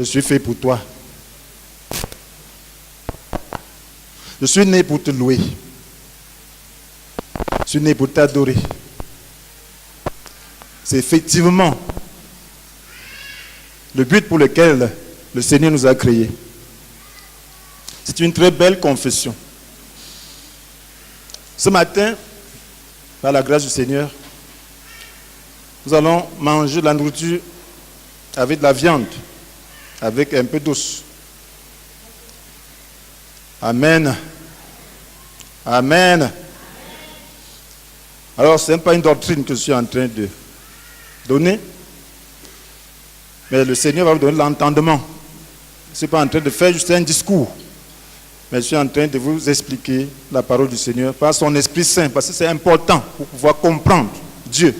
Je suis fait pour toi. Je suis né pour te louer. Je suis né pour t'adorer. C'est effectivement le but pour lequel le Seigneur nous a créés. C'est une très belle confession. Ce matin, par la grâce du Seigneur, nous allons manger de la nourriture avec de la viande, avec un peu d'os. Amen. Amen. Alors, ce n'est pas une doctrine que je suis en train de donner, mais le Seigneur va vous donner l'entendement. Je ne suis pas en train de faire juste un discours, mais je suis en train de vous expliquer la parole du Seigneur par son Esprit Saint, parce que c'est important pour pouvoir comprendre Dieu.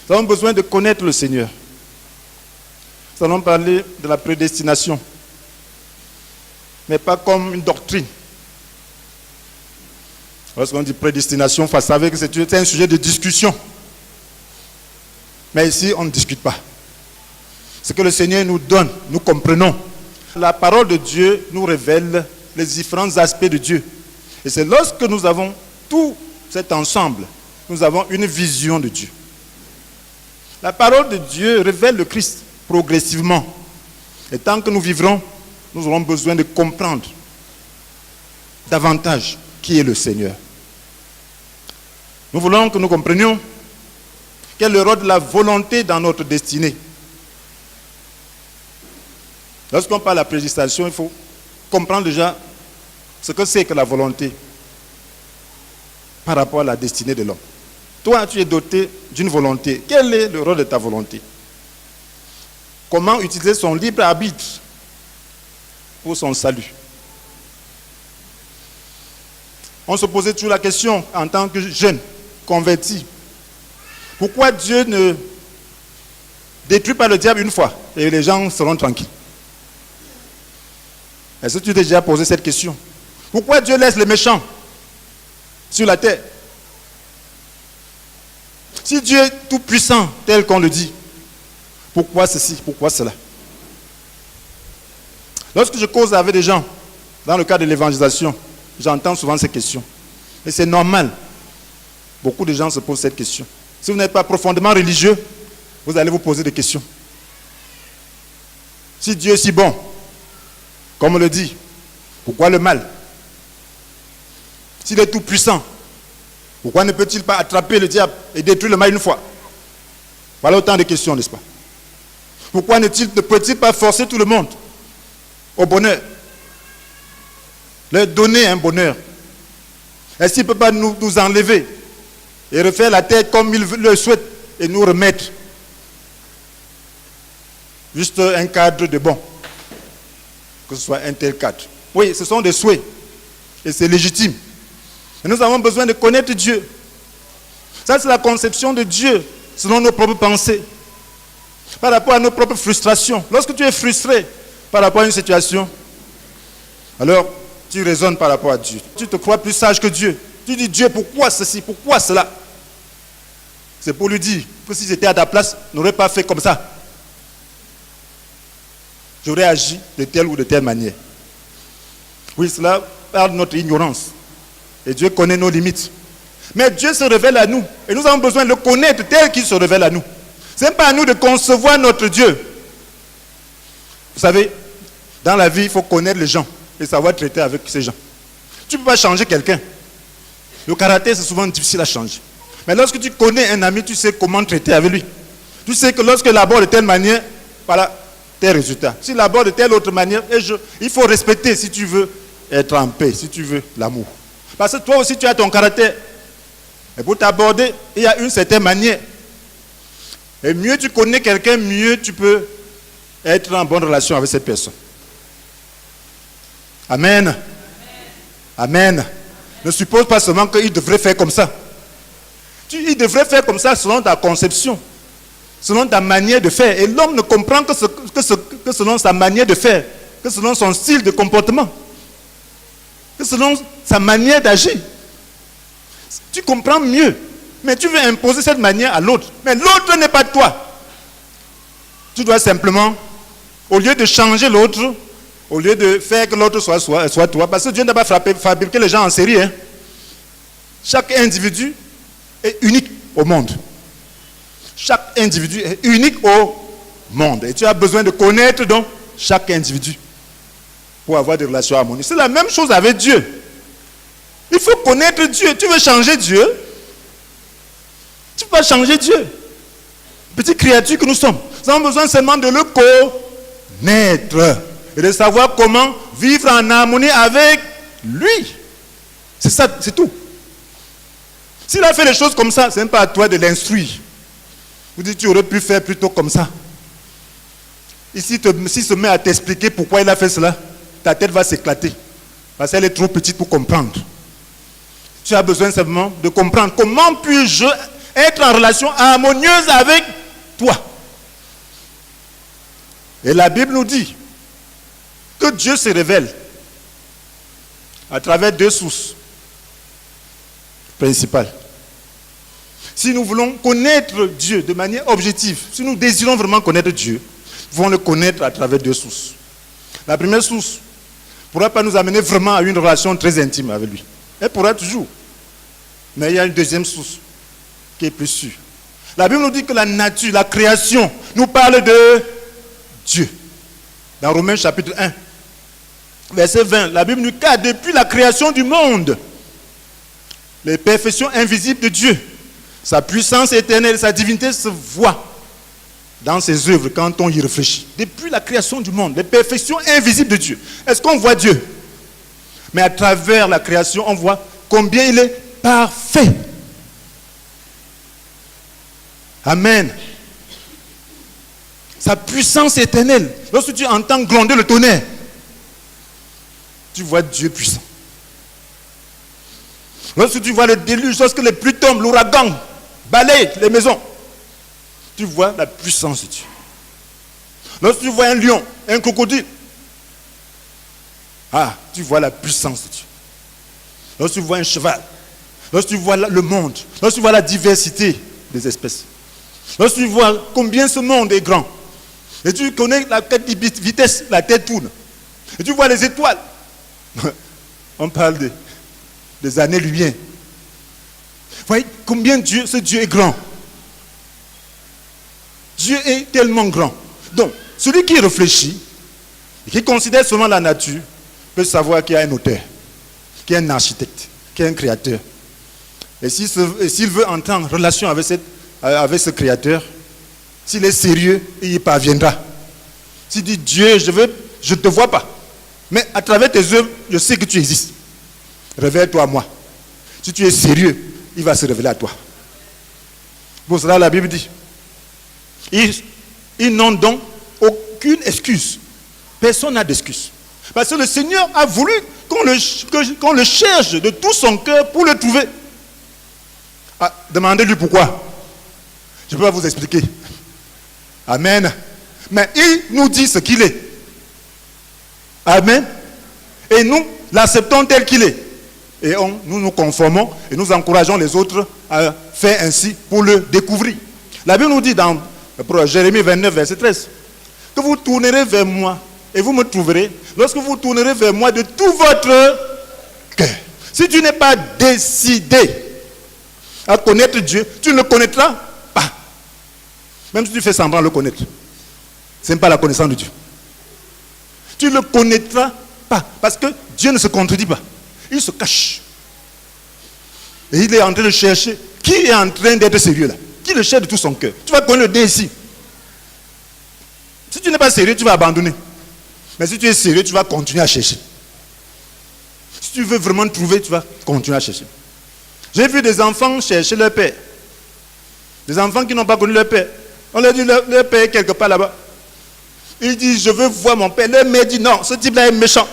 Nous avons besoin de connaître le Seigneur. Nous allons parler de la prédestination, mais pas comme une doctrine. Lorsqu'on dit prédestination, il faut savoir que c'est un sujet de discussion. Mais ici, on ne discute pas. Ce que le Seigneur nous donne, nous comprenons. La parole de Dieu nous révèle les différents aspects de Dieu. Et c'est lorsque nous avons tout cet ensemble, nous avons une vision de Dieu. La parole de Dieu révèle le Christ progressivement. Et tant que nous vivrons, nous aurons besoin de comprendre davantage qui est le Seigneur. Nous voulons que nous comprenions quel est le rôle de la volonté dans notre destinée. Lorsqu'on parle de la prédestination, il faut comprendre déjà ce que c'est que la volonté par rapport à la destinée de l'homme. Toi, tu es doté d'une volonté. Quel est le rôle de ta volonté? Comment utiliser son libre arbitre pour son salut? On se posait toujours la question en tant que jeune, converti. Pourquoi Dieu ne détruit pas le diable une fois et les gens seront tranquilles? Est-ce que tu t'es déjà posé cette question? Pourquoi Dieu laisse les méchants sur la terre? Si Dieu est tout puissant, tel qu'on le dit, pourquoi ceci, pourquoi cela? Lorsque je cause avec des gens, dans le cadre de l'évangélisation, j'entends souvent ces questions. Et c'est normal. Beaucoup de gens se posent cette question. Si vous n'êtes pas profondément religieux, vous allez vous poser des questions. Si Dieu est si bon, comme on le dit, pourquoi le mal? S'il est tout puissant, pourquoi ne peut-il pas attraper le diable et détruire le mal une fois? Voilà autant de questions, n'est-ce pas? Pourquoi ne peut-il pas forcer tout le monde au bonheur? Leur donner un bonheur. Est-ce qu'il ne peut pas nous enlever et refaire la terre comme il le souhaite et nous remettre juste un cadre de bon? Que ce soit un tel cadre. Oui, ce sont des souhaits et c'est légitime. Et nous avons besoin de connaître Dieu. Ça, c'est la conception de Dieu selon nos propres pensées, par rapport à nos propres frustrations. Lorsque tu es frustré par rapport à une situation, alors tu raisonnes par rapport à Dieu. Tu te crois plus sage que Dieu. Tu dis, Dieu, pourquoi ceci, pourquoi cela? C'est pour lui dire que si j'étais à ta place, je n'aurais pas fait comme ça. J'aurais agi de telle ou de telle manière. Oui, cela parle de notre ignorance. Et Dieu connaît nos limites. Mais Dieu se révèle à nous. Et nous avons besoin de le connaître tel qu'il se révèle à nous. Ce n'est pas à nous de concevoir notre Dieu. Vous savez, dans la vie, il faut connaître les gens et savoir traiter avec ces gens. Tu ne peux pas changer quelqu'un. Le caractère, c'est souvent difficile à changer. Mais lorsque tu connais un ami, tu sais comment traiter avec lui. Tu sais que lorsqu'il aborde de telle manière, voilà tes résultats. S'il aborde de telle autre manière, il faut respecter si tu veux être en paix, si tu veux l'amour. Parce que toi aussi, tu as ton caractère. Et pour t'aborder, il y a une certaine manière. Et mieux tu connais quelqu'un, mieux tu peux être en bonne relation avec cette personne. Amen. Amen. Ne suppose pas seulement qu'il devrait faire comme ça. Il devrait faire comme ça selon ta conception, selon ta manière de faire. Et l'homme ne comprend que selon sa manière de faire, que selon son style de comportement, que selon sa manière d'agir. Tu comprends mieux, mais tu veux imposer cette manière à l'autre. Mais l'autre n'est pas toi. Tu dois simplement Au lieu de changer l'autre, au lieu de faire que l'autre soit toi, parce que Dieu n'a pas fabriqué les gens en série. Hein. Chaque individu est unique au monde. Chaque individu est unique au monde. Et tu as besoin de connaître donc chaque individu pour avoir des relations harmonieuses. C'est la même chose avec Dieu. Il faut connaître Dieu. Tu veux changer Dieu? Tu vas changer Dieu. Petite créature que nous sommes. Nous avons besoin seulement de le connaître et de savoir comment vivre en harmonie avec lui. C'est ça, c'est tout. S'il a fait les choses comme ça, ce n'est pas à toi de l'instruire. Vous dites, tu aurais pu faire plutôt comme ça. Et s'il se met à t'expliquer pourquoi il a fait cela, ta tête va s'éclater. Parce qu'elle est trop petite pour comprendre. Tu as besoin simplement de comprendre comment puis-je être en relation harmonieuse avec toi. Et la Bible nous dit que Dieu se révèle à travers deux sources principales. Si nous voulons connaître Dieu de manière objective, si nous désirons vraiment connaître Dieu, nous devons le connaître à travers deux sources. La première source ne pourra pas nous amener vraiment à une relation très intime avec lui. Elle pourra toujours. Mais il y a une deuxième source qui est plus sûre. La Bible nous dit que la nature, la création, nous parle de Dieu. Dans Romains chapitre 1, verset 20, la Bible nous dit que depuis la création du monde, les perfections invisibles de Dieu, sa puissance éternelle, sa divinité se voient dans ses œuvres quand on y réfléchit. Depuis la création du monde, les perfections invisibles de Dieu. Est-ce qu'on voit Dieu? Mais à travers la création, on voit combien il est parfait. Amen. Sa puissance éternelle. Lorsque tu entends gronder le tonnerre, tu vois Dieu puissant. Lorsque tu vois le déluge, lorsque les pluies tombent, l'ouragan balaye les maisons, tu vois la puissance de Dieu. Lorsque tu vois un lion, un crocodile, tu vois la puissance de Dieu. Lorsque tu vois un cheval, lorsque tu vois le monde, lorsque tu vois la diversité des espèces, lorsque tu vois combien ce monde est grand, et tu connais la vitesse, la Terre tourne, et tu vois les étoiles, on parle des années-lumière. Vous voyez combien ce Dieu est grand. Dieu est tellement grand. Donc, celui qui réfléchit, et qui considère seulement la nature, peut savoir qu'il y a un auteur, qu'il y a un architecte, qu'il y a un créateur. Et s'il veut entrer en relation avec ce créateur, s'il est sérieux, il y parviendra. S'il dit Dieu, je ne te vois pas, mais à travers tes œuvres, je sais que tu existes. Révèle-toi à moi. Si tu es sérieux, il va se révéler à toi. Pour cela, la Bible dit, ils n'ont donc aucune excuse. Personne n'a d'excuse. Parce que le Seigneur a voulu qu'on le cherche de tout son cœur pour le trouver. Demandez-lui pourquoi. Je ne peux pas vous expliquer. Amen. Mais il nous dit ce qu'il est. Amen. Et nous l'acceptons tel qu'il est. Et nous nous conformons et nous encourageons les autres à faire ainsi pour le découvrir. La Bible nous dit dans Jérémie 29, verset 13, que vous tournerez vers moi et vous me trouverez lorsque vous tournerez vers moi de tout votre cœur. Si tu n'es pas décidé à connaître Dieu, tu ne le connaîtras pas. Même si tu fais semblant de le connaître. Ce n'est pas la connaissance de Dieu. Tu ne le connaîtras pas. Parce que Dieu ne se contredit pas. Il se cache. Et il est en train de chercher. Qui est en train d'être sérieux là? Qui le cherche de tout son cœur? Tu vas connaître le dé ici. Si tu n'es pas sérieux, tu vas abandonner. Mais si tu es sérieux, tu vas continuer à chercher. Si tu veux vraiment trouver, tu vas continuer à chercher. J'ai vu des enfants chercher leur père. Des enfants qui n'ont pas connu leur père. On leur dit leur père est quelque part là-bas. Ils disent je veux voir mon père. Leur mère dit non, ce type-là est méchant.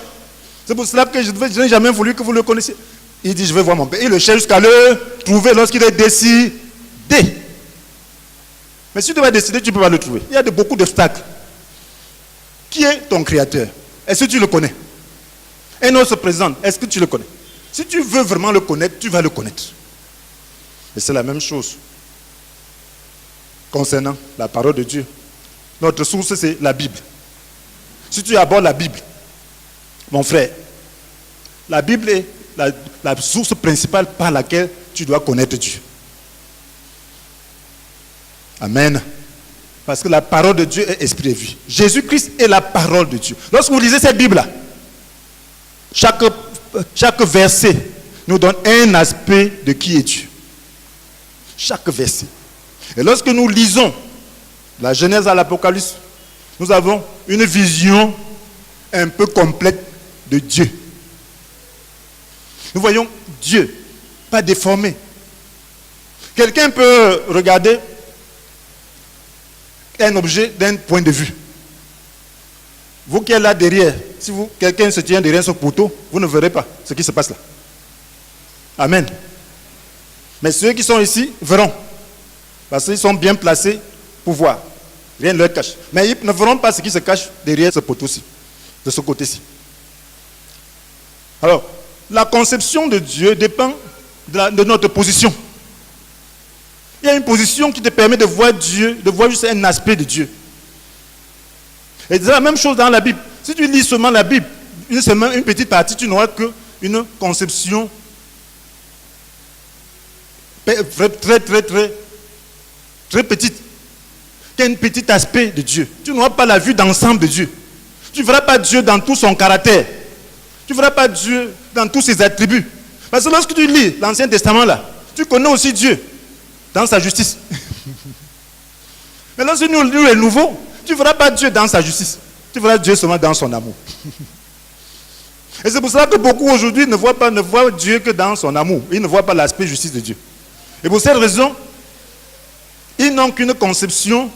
C'est pour cela que je n'ai jamais voulu que vous le connaissiez. Il dit je veux voir mon père. Il le cherche jusqu'à le trouver lorsqu'il est décidé. Mais si tu vas décider, tu ne peux pas le trouver. Il y a beaucoup d'obstacles. Qui est ton créateur? Est-ce que tu le connais? Un autre se présente. Est-ce que tu le connais? Si tu veux vraiment le connaître, tu vas le connaître. Et c'est la même chose concernant la parole de Dieu. Notre source, c'est la Bible. Si tu abordes la Bible, mon frère, la Bible est la source principale par laquelle tu dois connaître Dieu. Amen. Parce que la parole de Dieu est esprit et vie. Jésus-Christ est la parole de Dieu. Lorsque vous lisez cette Bible-là, chaque verset nous donne un aspect de qui est Dieu. Chaque verset. Et lorsque nous lisons la Genèse à l'Apocalypse, nous avons une vision un peu complète de Dieu. Nous voyons Dieu, pas déformé. Quelqu'un peut regarder un objet d'un point de vue. Vous qui êtes là derrière, si quelqu'un se tient derrière ce poteau, vous ne verrez pas ce qui se passe là. Amen. Mais ceux qui sont ici verront. Parce qu'ils sont bien placés pour voir. Rien ne leur cache. Mais ils ne verront pas ce qui se cache derrière ce poteau-ci, de ce côté-ci. Alors, la conception de Dieu dépend de notre position. Il y a une position qui te permet de voir Dieu, de voir juste un aspect de Dieu. Et c'est la même chose dans la Bible. Si tu lis seulement la Bible, une petite partie, tu n'auras qu'une conception très petite, qui a un petit aspect de Dieu. Tu n'auras pas la vue d'ensemble de Dieu. Tu ne verras pas Dieu dans tout son caractère. Tu ne verras pas Dieu dans tous ses attributs. Parce que lorsque tu lis l'Ancien Testament là, tu connais aussi Dieu dans sa justice. Mais lorsque nous lisons le Nouveau, tu ne verras pas Dieu dans sa justice. Tu verras Dieu seulement dans son amour. Et c'est pour ça que beaucoup aujourd'hui ne voient Dieu que dans son amour. Ils ne voient pas l'aspect justice de Dieu. Et pour cette raison, ils n'ont qu'une conception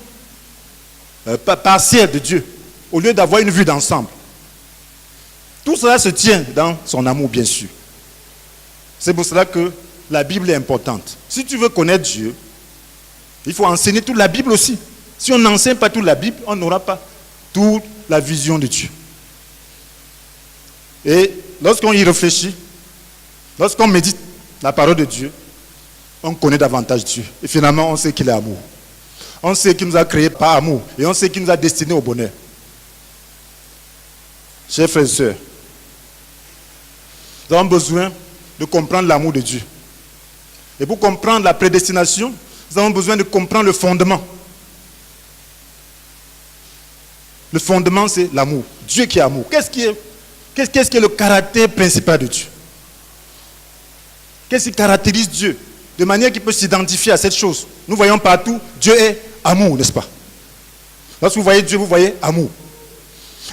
partielle de Dieu, au lieu d'avoir une vue d'ensemble. Tout cela se tient dans son amour, bien sûr. C'est pour cela que la Bible est importante. Si tu veux connaître Dieu, il faut enseigner toute la Bible aussi. Si on n'enseigne pas toute la Bible, on n'aura pas toute la vision de Dieu. Et lorsqu'on y réfléchit, lorsqu'on médite la parole de Dieu, on connaît davantage Dieu. Et finalement, on sait qu'il est amour. On sait qu'il nous a créés par amour. Et on sait qu'il nous a destinés au bonheur. Chers frères et sœurs, nous avons besoin de comprendre l'amour de Dieu. Et pour comprendre la prédestination, nous avons besoin de comprendre le fondement. Le fondement, c'est l'amour. Dieu qui est amour. Qu'est-ce qui est le caractère principal de Dieu? Qu'est-ce qui caractérise Dieu? De manière qu'il peut s'identifier à cette chose. Nous voyons partout, Dieu est amour, n'est-ce pas? Lorsque vous voyez Dieu, vous voyez amour.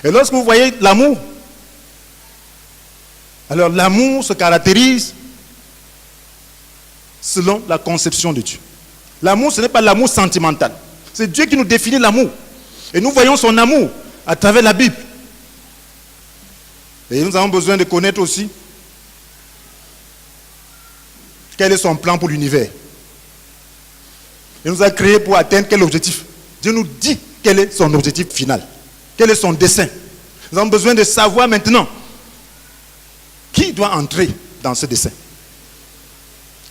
Et lorsque vous voyez l'amour, alors l'amour se caractérise selon la conception de Dieu. L'amour, ce n'est pas l'amour sentimental. C'est Dieu qui nous définit l'amour. Et nous voyons son amour à travers la Bible. Et nous avons besoin de connaître aussi quel est son plan pour l'univers. Il nous a créés pour atteindre quel objectif? Dieu nous dit quel est son objectif final. Quel est son dessein? Nous avons besoin de savoir maintenant qui doit entrer dans ce dessein.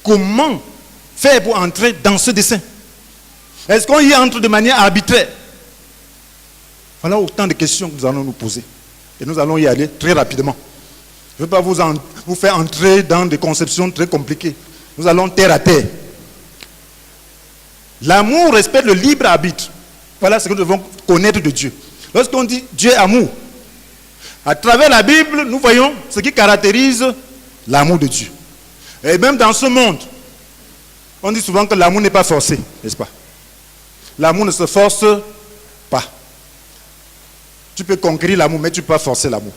Comment faire pour entrer dans ce dessein? Est-ce qu'on y entre de manière arbitraire? Voilà autant de questions que nous allons nous poser. Et nous allons y aller très rapidement. Je ne veux pas vous faire entrer dans des conceptions très compliquées. Nous allons terre à terre. L'amour respecte le libre arbitre. Voilà ce que nous devons connaître de Dieu. Lorsqu'on dit Dieu est amour, à travers la Bible, nous voyons ce qui caractérise l'amour de Dieu. Et même dans ce monde, on dit souvent que l'amour n'est pas forcé, n'est-ce pas? L'amour ne se force pas. Tu peux conquérir l'amour, mais tu ne peux pas forcer l'amour.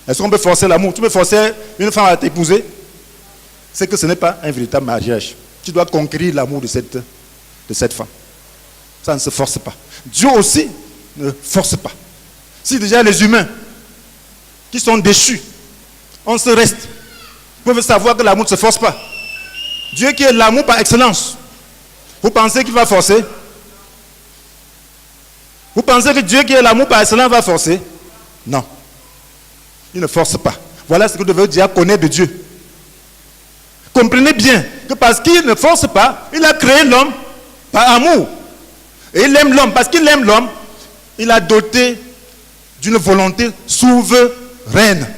Est-ce qu'on peut forcer l'amour? Tu peux forcer une femme à t'épouser? C'est que ce n'est pas un véritable mariage. Tu dois conquérir l'amour de cette femme. Ça ne se force pas. Dieu aussi ne force pas. Si déjà les humains qui sont déchus, on se reste, peuvent savoir que l'amour ne se force pas. Dieu qui est l'amour par excellence, vous pensez qu'il va forcer? Vous pensez que Dieu qui est l'amour par excellence va forcer? Non. Il ne force pas. Voilà ce que vous devez dire connaître de Dieu. Comprenez bien que parce qu'il ne force pas, il a créé l'homme par amour. Et il aime l'homme. Parce qu'il aime l'homme, il a doté d'une volonté souveraine,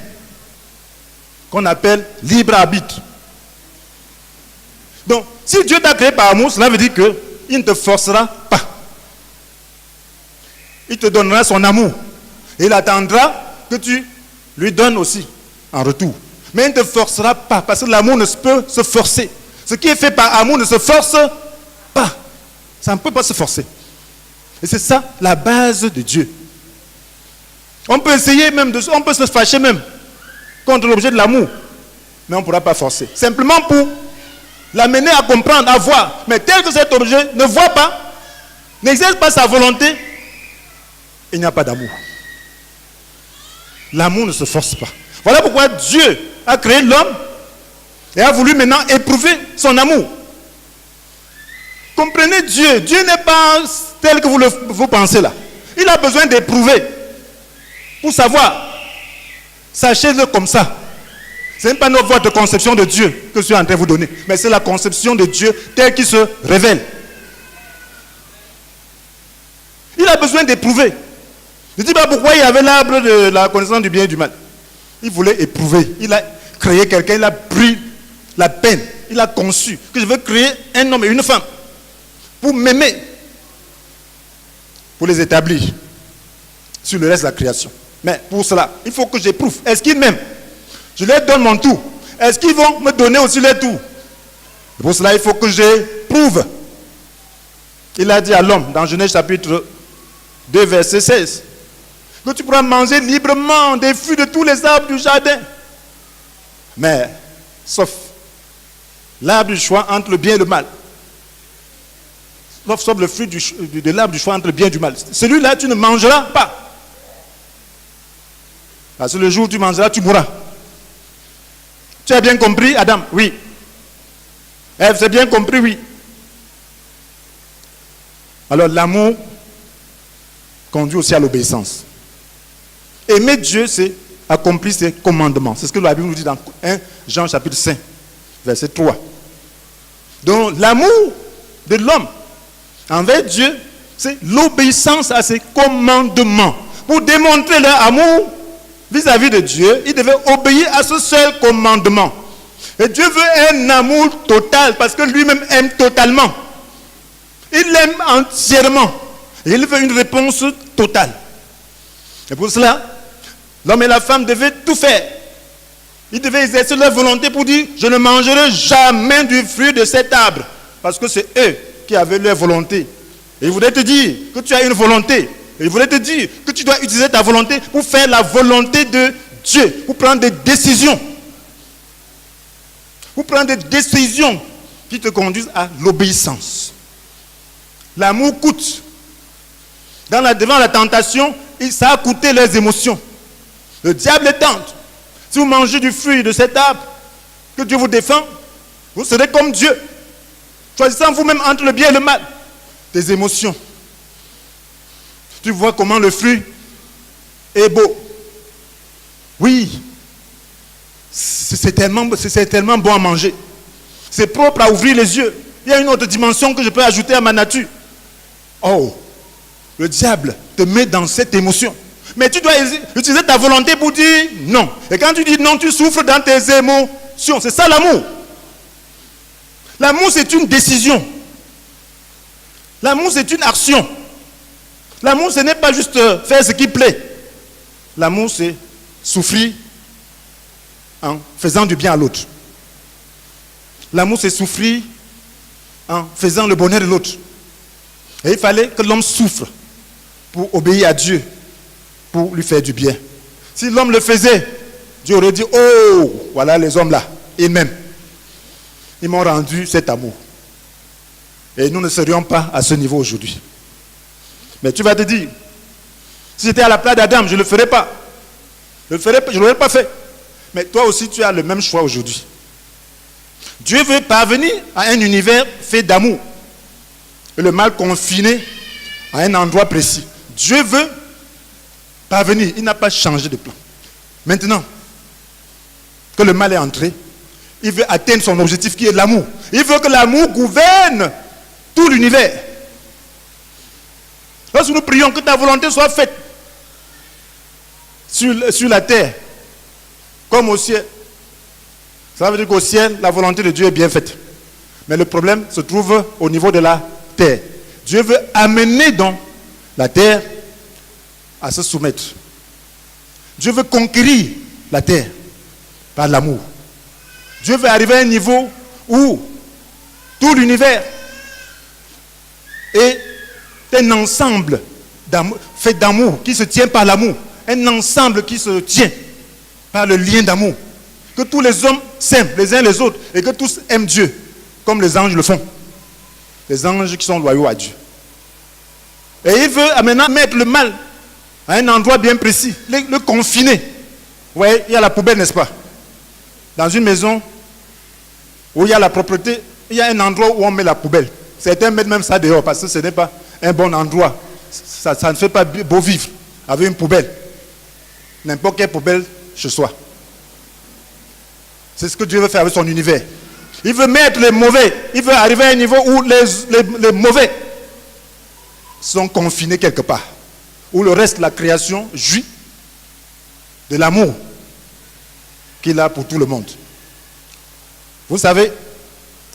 qu'on appelle libre arbitre. Donc, si Dieu t'a créé par amour, cela veut dire qu'il ne te forcera pas. Il te donnera son amour. Et il attendra que tu lui donnes aussi en retour. Mais il ne te forcera pas, parce que l'amour ne peut se forcer. Ce qui est fait par amour ne se force pas. Ça ne peut pas se forcer. Et c'est ça la base de Dieu. On peut essayer même, on peut se fâcher même contre l'objet de l'amour. Mais on ne pourra pas forcer. Simplement pour l'amener à comprendre, à voir. Mais tel que cet objet ne voit pas, n'exerce pas sa volonté, il n'y a pas d'amour. L'amour ne se force pas. Voilà pourquoi Dieu a créé l'homme et a voulu maintenant éprouver son amour. Comprenez Dieu. Dieu n'est pas tel que vous pensez là. Il a besoin d'éprouver pour savoir. Sachez-le comme ça. Ce n'est pas votre conception de Dieu que je suis en train de vous donner, mais c'est la conception de Dieu telle qu'il se révèle. Il a besoin d'éprouver. Je ne dis pas pourquoi il y avait l'arbre de la connaissance du bien et du mal. Il voulait éprouver. Il a créé quelqu'un, il a pris la peine. Il a conçu que je veux créer un homme et une femme pour m'aimer, pour les établir sur le reste de la création. Mais pour cela, il faut que j'éprouve. Est-ce qu'ils m'aiment? Je leur donne mon tout. Est-ce qu'ils vont me donner aussi leur tout? Pour cela, il faut que j'éprouve. Il a dit à l'homme, dans Genèse chapitre 2, verset 16, que tu pourras manger librement des fruits de tous les arbres du jardin. Mais, sauf l'arbre du choix entre le bien et le mal. Sauf le fruit de l'arbre du choix entre le bien et du mal. Celui-là, tu ne mangeras pas. Parce que le jour où tu mangeras, tu mourras. Tu as bien compris, Adam? Oui. Ève, c'est bien compris? Oui. Alors, l'amour conduit aussi à l'obéissance. Aimer Dieu, c'est accomplir ses commandements. C'est ce que la Bible nous dit dans 1 Jean chapitre 5, verset 3. Donc, l'amour de l'homme envers Dieu, c'est l'obéissance à ses commandements. Pour démontrer leur amour vis-à-vis de Dieu, il devait obéir à ce seul commandement. Et Dieu veut un amour total parce que lui-même aime totalement. Il l'aime entièrement. Et il veut une réponse totale. Et pour cela, l'homme et la femme devaient tout faire. Ils devaient exercer leur volonté pour dire, je ne mangerai jamais du fruit de cet arbre. Parce que c'est eux qui avaient leur volonté. Et ils voulaient te dire que tu as une volonté. Et ils voulaient te dire que tu dois utiliser ta volonté pour faire la volonté de Dieu. Pour prendre des décisions. Pour prendre des décisions qui te conduisent à l'obéissance. L'amour coûte. Devant la tentation, ça a coûté leurs émotions. Le diable tente. Si vous mangez du fruit de cet arbre que Dieu vous défend, vous serez comme Dieu. Choisissant vous-même entre le bien et le mal. Tes émotions. Tu vois comment le fruit est beau. Oui. C'est tellement bon à manger. C'est propre à ouvrir les yeux. Il y a une autre dimension que je peux ajouter à ma nature. Oh, le diable te met dans cette émotion. Mais tu dois utiliser ta volonté pour dire non. Et quand tu dis non, tu souffres dans tes émotions. C'est ça l'amour. L'amour, c'est une décision. L'amour, c'est une action. L'amour, ce n'est pas juste faire ce qui plaît. L'amour, c'est souffrir en faisant du bien à l'autre. L'amour, c'est souffrir en faisant le bonheur de l'autre. Et il fallait que l'homme souffre pour obéir à Dieu, pour lui faire du bien. Si l'homme le faisait, Dieu aurait dit, oh, voilà les hommes là, ils m'aiment. Ils m'ont rendu cet amour. Et nous ne serions pas à ce niveau aujourd'hui. Mais tu vas te dire, si j'étais à la place d'Adam, je ne le ferais pas. Je ne l'aurais pas fait. Mais toi aussi, tu as le même choix aujourd'hui. Dieu veut parvenir à un univers fait d'amour. Et le mal confiné à un endroit précis. Dieu veut parvenir. Il n'a pas changé de plan. Maintenant que le mal est entré, il veut atteindre son objectif qui est l'amour. Il veut que l'amour gouverne tout l'univers. Lorsque nous prions que ta volonté soit faite, sur la terre, comme au ciel. Ça veut dire qu'au ciel, la volonté de Dieu est bien faite. Mais le problème se trouve au niveau de la terre. Dieu veut amener dans la terre à se soumettre. Dieu veut conquérir la terre par l'amour. Dieu veut arriver à un niveau où tout l'univers est un ensemble fait d'amour, qui se tient par l'amour. Un ensemble qui se tient par le lien d'amour. Que tous les hommes s'aiment les uns les autres et que tous aiment Dieu, comme les anges le font. Les anges qui sont loyaux à Dieu. Et il veut maintenant mettre le mal à un endroit bien précis, le confiner. Vous voyez, il y a la poubelle, n'est-ce pas? Dans une maison où il y a la propreté, il y a un endroit où on met la poubelle. Certains mettent même ça dehors parce que ce n'est pas un bon endroit. Ça ne fait pas beau vivre avec une poubelle. N'importe quelle poubelle chez soi. C'est ce que Dieu veut faire avec son univers. Il veut mettre les mauvais. Il veut arriver à un niveau où les mauvais sont confinés quelque part. Où le reste de la création jouit de l'amour qu'il a pour tout le monde. Vous savez,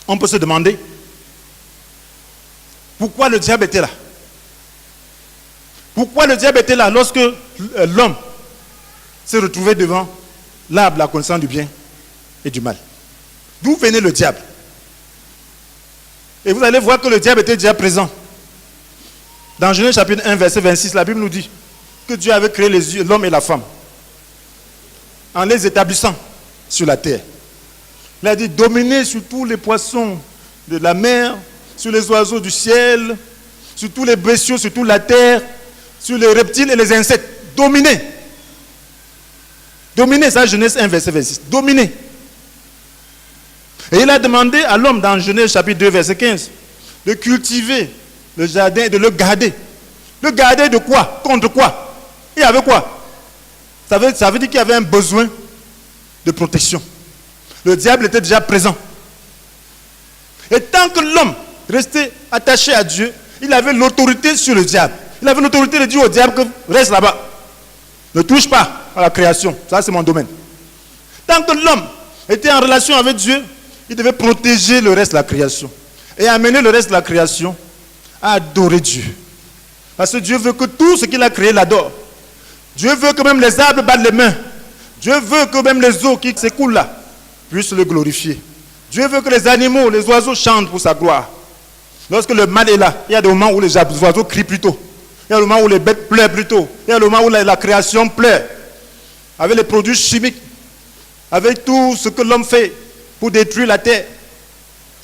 on peut se demander pourquoi le diable était là. Pourquoi le diable était là lorsque l'homme s'est retrouvé devant l'arbre de la connaissance du bien et du mal? D'où venait le diable? Et vous allez voir que le diable était déjà présent. Dans Genèse chapitre 1, verset 26, la Bible nous dit que Dieu avait créé l'homme et la femme en les établissant sur la terre. Il a dit dominez sur tous les poissons de la mer, sur les oiseaux du ciel, sur tous les bestiaux, sur toute la terre, sur les reptiles et les insectes. Dominez. Dominez, ça Genèse 1, verset 26. Dominez. Et il a demandé à l'homme dans Genèse chapitre 2, verset 15, de cultiver le jardin et de le garder. Le garder de quoi? Contre quoi? Il y avait quoi? Ça veut dire qu'il y avait un besoin de protection. Le diable était déjà présent. Et tant que l'homme restait attaché à Dieu, il avait l'autorité sur le diable. Il avait l'autorité de dire au diable que reste là-bas. Ne touche pas à la création. Ça, c'est mon domaine. Tant que l'homme était en relation avec Dieu, il devait protéger le reste de la création. Et amener le reste de la création à adorer Dieu. Parce que Dieu veut que tout ce qu'il a créé l'adore. Dieu veut que même les arbres battent les mains. Dieu veut que même les eaux qui s'écoulent là puissent le glorifier. Dieu veut que les animaux, les oiseaux chantent pour sa gloire. Lorsque le mal est là, il y a des moments où les oiseaux crient plus tôt. Il y a des moments où les bêtes pleurent plus tôt. Il y a des moments où la création pleure. Avec les produits chimiques, avec tout ce que l'homme fait pour détruire la terre,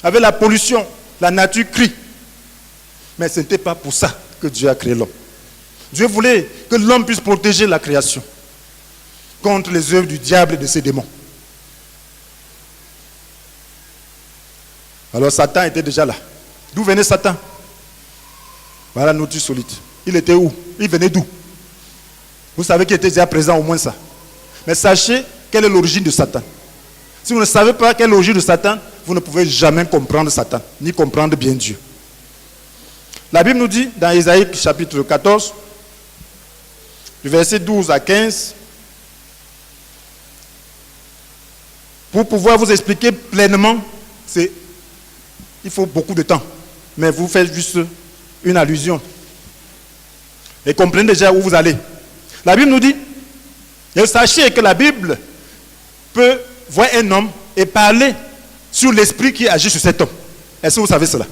avec la pollution, la nature crie. Mais ce n'était pas pour ça que Dieu a créé l'homme. Dieu voulait que l'homme puisse protéger la création contre les œuvres du diable et de ses démons. Alors Satan était déjà là. D'où venait Satan? Voilà la notice solide. Il était où? Il venait d'où? Vous savez qu'il était déjà présent au moins ça. Mais sachez quelle est l'origine de Satan. Si vous ne savez pas quelle est l'origine de Satan, vous ne pouvez jamais comprendre Satan, ni comprendre bien Dieu. La Bible nous dit dans Ésaïe chapitre 14, du verset 12 à 15, pour pouvoir vous expliquer pleinement, il faut beaucoup de temps. Mais vous faites juste une allusion. Et comprenez déjà où vous allez. La Bible nous dit, et sachez que la Bible peut voir un homme et parler sur l'esprit qui agit sur cet homme. Est-ce que vous savez cela?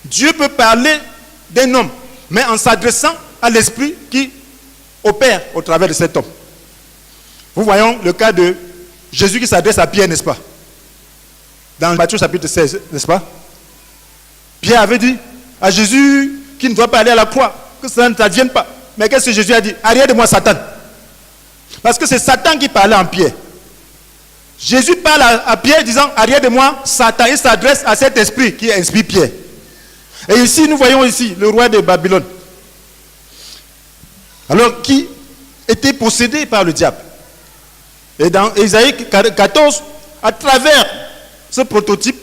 Dieu peut parler d'un homme, mais en s'adressant à l'esprit qui opère au travers de cet homme. Nous voyons le cas de Jésus qui s'adresse à Pierre, n'est-ce pas? Dans Matthieu chapitre 16, n'est-ce pas? Pierre avait dit à Jésus qu'il ne doit pas aller à la croix, que cela ne t'advienne pas. Mais qu'est-ce que Jésus a dit? Arrière de moi, Satan. Parce que c'est Satan qui parlait en Pierre. Jésus parle à Pierre disant, arrière de moi, Satan. Il s'adresse à cet esprit qui inspire Pierre. Et ici, nous voyons ici le roi de Babylone. Alors, qui était possédé par le diable. Et dans Ésaïe 14, à travers ce prototype,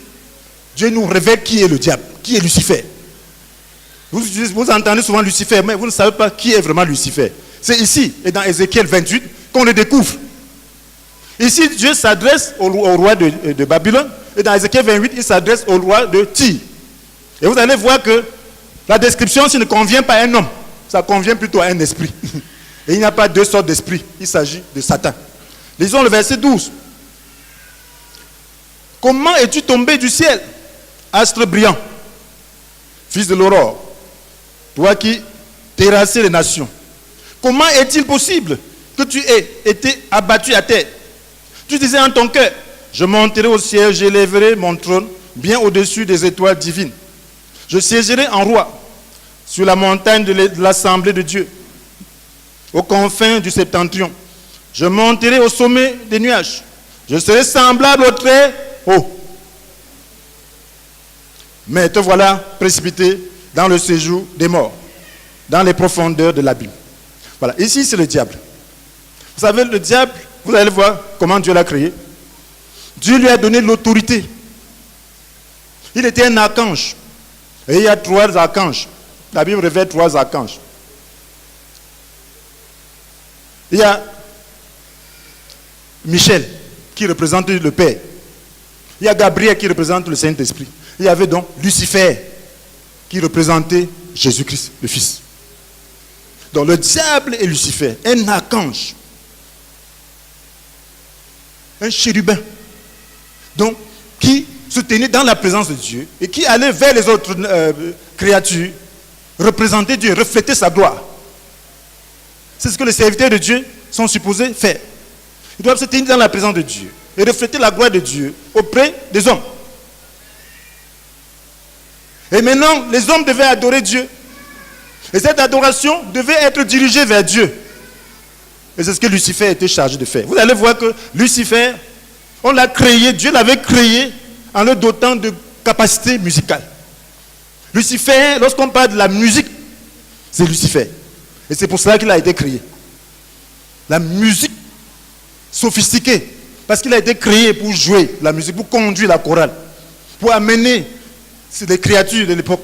Dieu nous révèle qui est le diable, qui est Lucifer. Vous entendez souvent Lucifer, mais vous ne savez pas qui est vraiment Lucifer. C'est ici, et dans Ézéchiel 28, qu'on le découvre. Ici, Dieu s'adresse au roi de Babylone, et dans Ézéchiel 28, il s'adresse au roi de Tyr. Et vous allez voir que la description, ça ne convient pas à un homme, ça convient plutôt à un esprit. Et il n'y a pas deux sortes d'esprits, il s'agit de Satan. Lisons le verset 12. Comment es-tu tombé du ciel, astre brillant, fils de l'aurore, toi qui terrassais les nations? Comment est-il possible que tu aies été abattu à terre? Tu disais en ton cœur, je monterai au ciel, j'élèverai mon trône bien au-dessus des étoiles divines. Je siégerai en roi sur la montagne de l'assemblée de Dieu, aux confins du septentrion. Je monterai au sommet des nuages. Je serai semblable au très haut. Mais te voilà précipité dans le séjour des morts, dans les profondeurs de l'abîme. Voilà, ici c'est le diable. Vous savez, le diable, vous allez voir comment Dieu l'a créé. Dieu lui a donné l'autorité. Il était un archange. Et il y a 3 archanges. La Bible révèle 3 archanges. Il y a Michel, qui représente le Père. Il y a Gabriel, qui représente le Saint-Esprit. Il y avait donc Lucifer, qui représentait Jésus-Christ, le Fils. Donc le diable et Lucifer, un archange, un chérubin, donc qui se tenait dans la présence de Dieu et qui allait vers les autres créatures, représenter Dieu, refléter sa gloire. C'est ce que les serviteurs de Dieu sont supposés faire. Ils doivent se tenir dans la présence de Dieu et refléter la gloire de Dieu auprès des hommes. Et maintenant, les hommes devaient adorer Dieu. Et cette adoration devait être dirigée vers Dieu. Et c'est ce que Lucifer était chargé de faire. Vous allez voir que Lucifer, on l'a créé, Dieu l'avait créé en le dotant de capacités musicales. Lucifer, lorsqu'on parle de la musique, c'est Lucifer. Et c'est pour cela qu'il a été créé. La musique sophistiquée. Parce qu'il a été créé pour jouer la musique, pour conduire la chorale, pour amener les créatures de l'époque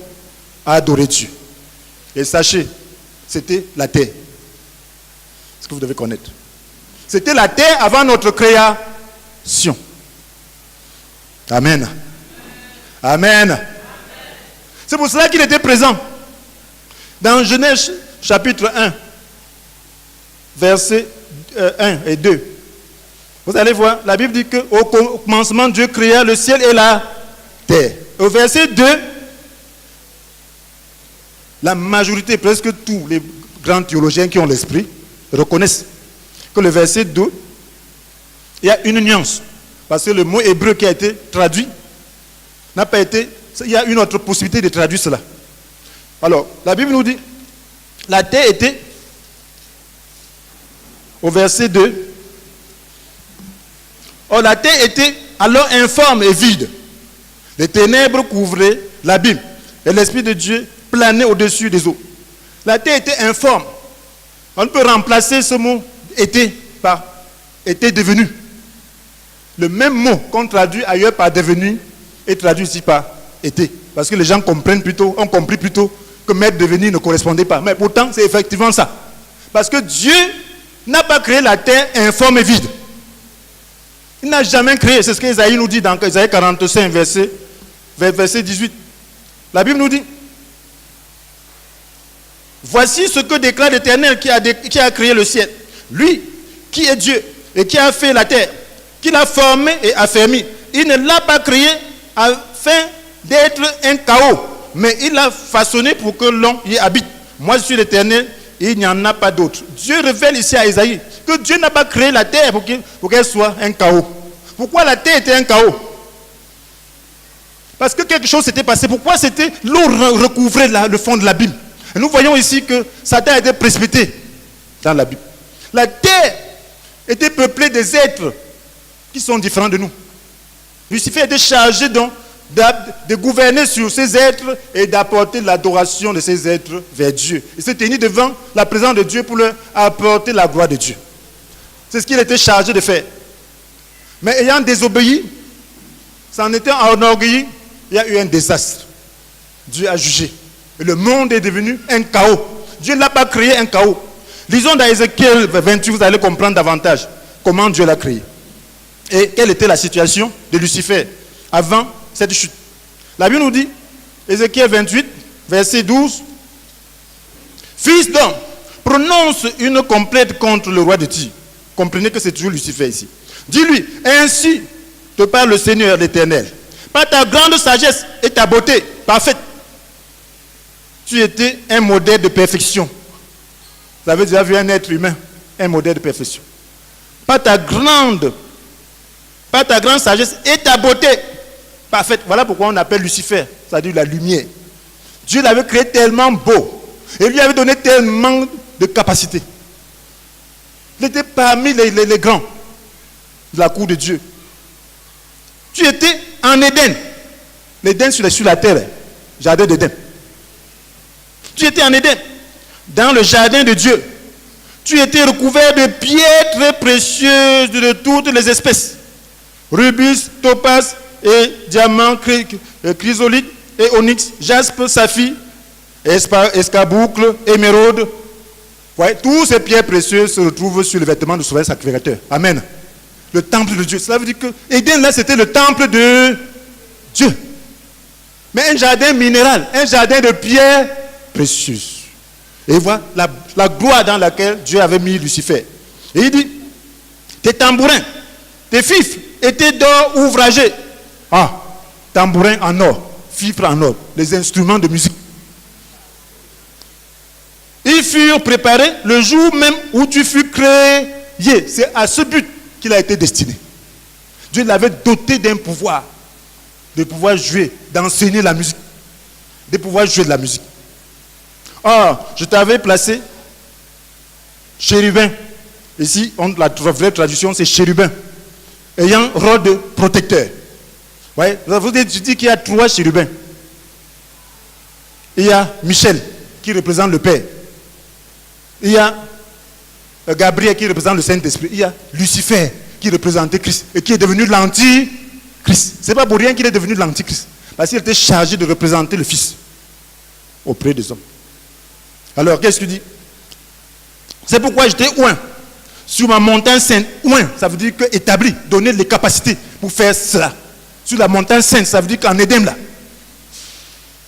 à adorer Dieu. Et sachez, c'était la terre. Ce que vous devez connaître. C'était la terre avant notre création. Amen. Amen. C'est pour cela qu'il était présent. Dans Genèse chapitre 1, versets 1 et 2. Vous allez voir, la Bible dit qu'au commencement, Dieu créa le ciel et la terre. Au verset 2, la majorité, presque tous les grands théologiens qui ont l'esprit, reconnaissent que le verset 2, il y a une nuance. Parce que le mot hébreu qui a été traduit n'a pas été... Il y a une autre possibilité de traduire cela. Alors, la Bible nous dit, la terre était, au verset 2, or la terre était alors informe et vide. Les ténèbres couvraient l'abîme et l'Esprit de Dieu planait au-dessus des eaux. La terre était informe. On peut remplacer ce mot était par était devenu. Le même mot qu'on traduit ailleurs par devenu est traduit ici par était. Parce que les gens ont compris plutôt que mettre devenu ne correspondait pas. Mais pourtant, c'est effectivement ça. Parce que Dieu n'a pas créé la terre informe et vide. Il n'a jamais créé. C'est ce qu'Ésaïe nous dit dans Ésaïe 45, verset 18. La Bible nous dit, voici ce que déclare l'Éternel qui a créé le ciel. Lui, qui est Dieu et qui a fait la terre, qui l'a formé et affermi. Il ne l'a pas créé afin d'être un chaos, mais il l'a façonné pour que l'homme y habite. Moi, je suis l'Éternel, il n'y en a pas d'autre. Dieu révèle ici à Ésaïe que Dieu n'a pas créé la terre pour qu'elle soit un chaos. Pourquoi la terre était un chaos? Parce que quelque chose s'était passé. Pourquoi l'eau recouvrait le fond de l'abîme? Et nous voyons ici que Satan a été précipité dans l'abîme. La terre était peuplée des êtres qui sont différents de nous. Lucifer était chargé donc de gouverner sur ces êtres et d'apporter l'adoration de ces êtres vers Dieu. Il s'est tenu devant la présence de Dieu pour leur apporter la gloire de Dieu. C'est ce qu'il était chargé de faire. Mais ayant désobéi, s'en était enorgueilli, il y a eu un désastre. Dieu a jugé. Et le monde est devenu un chaos. Dieu ne l'a pas créé un chaos. Lisons dans Ézéchiel 28, vous allez comprendre davantage comment Dieu l'a créé. Et quelle était la situation de Lucifer avant cette chute. La Bible nous dit, Ézéchiel 28, verset 12, « Fils d'homme, prononce une complète contre le roi de Tyr. » Comprenez que c'est toujours Lucifer ici. « Dis-lui, ainsi te parle le Seigneur l'Éternel. Par ta grande sagesse et ta beauté parfaite, tu étais un modèle de perfection. » Vous avez déjà vu un être humain, un modèle de perfection. Par ta grande sagesse et ta beauté parfaite. Voilà pourquoi on appelle Lucifer, c'est-à-dire la lumière. Dieu l'avait créé tellement beau et lui avait donné tellement de capacités. Il était parmi les grands de la cour de Dieu. Tu étais en Éden. L'Éden sur la terre, jardin d'Éden. Tu étais en Éden, dans le jardin de Dieu. Tu étais recouvert de pierres très précieuses de toutes les espèces. Rubis, topaz et diamant, chrysolite et onyx, jaspe, saphir, escarboucle, émeraude. Ouais, toutes ces pierres précieuses se retrouvent sur le vêtement du souverain sacrificateur. Amen. Le temple de Dieu. Cela veut dire que Éden, là, c'était le temple de Dieu. Mais un jardin minéral, un jardin de pierres précieuses. Et voilà la gloire dans laquelle Dieu avait mis Lucifer. Et il dit, tes tambourins, tes fifres étaient d'or ouvragé. Ah, tambourins en or, fifres en or, les instruments de musique. Ils furent préparés le jour même où tu fus créé. C'est à ce but qu'il a été destiné. Dieu l'avait doté d'un pouvoir, de pouvoir jouer, d'enseigner la musique, de pouvoir jouer de la musique. Or, je t'avais placé chérubin. Ici, la vraie traduction, c'est chérubin, ayant rôle de protecteur. Ouais, vous avez dit qu'il y a 3 chérubins. Il y a Michel, qui représente le Père. Il y a Gabriel, qui représente le Saint-Esprit. Il y a Lucifer, qui représentait Christ, et qui est devenu l'antichrist. Ce n'est pas pour rien qu'il est devenu l'antichrist. Parce qu'il était chargé de représenter le Fils auprès des hommes. Alors, qu'est-ce que tu dis? C'est pourquoi j'étais oint sur ma montagne sainte. Oint, ça veut dire que établi, donner les capacités pour faire cela. Sur la montagne sainte, ça veut dire qu'en Éden là.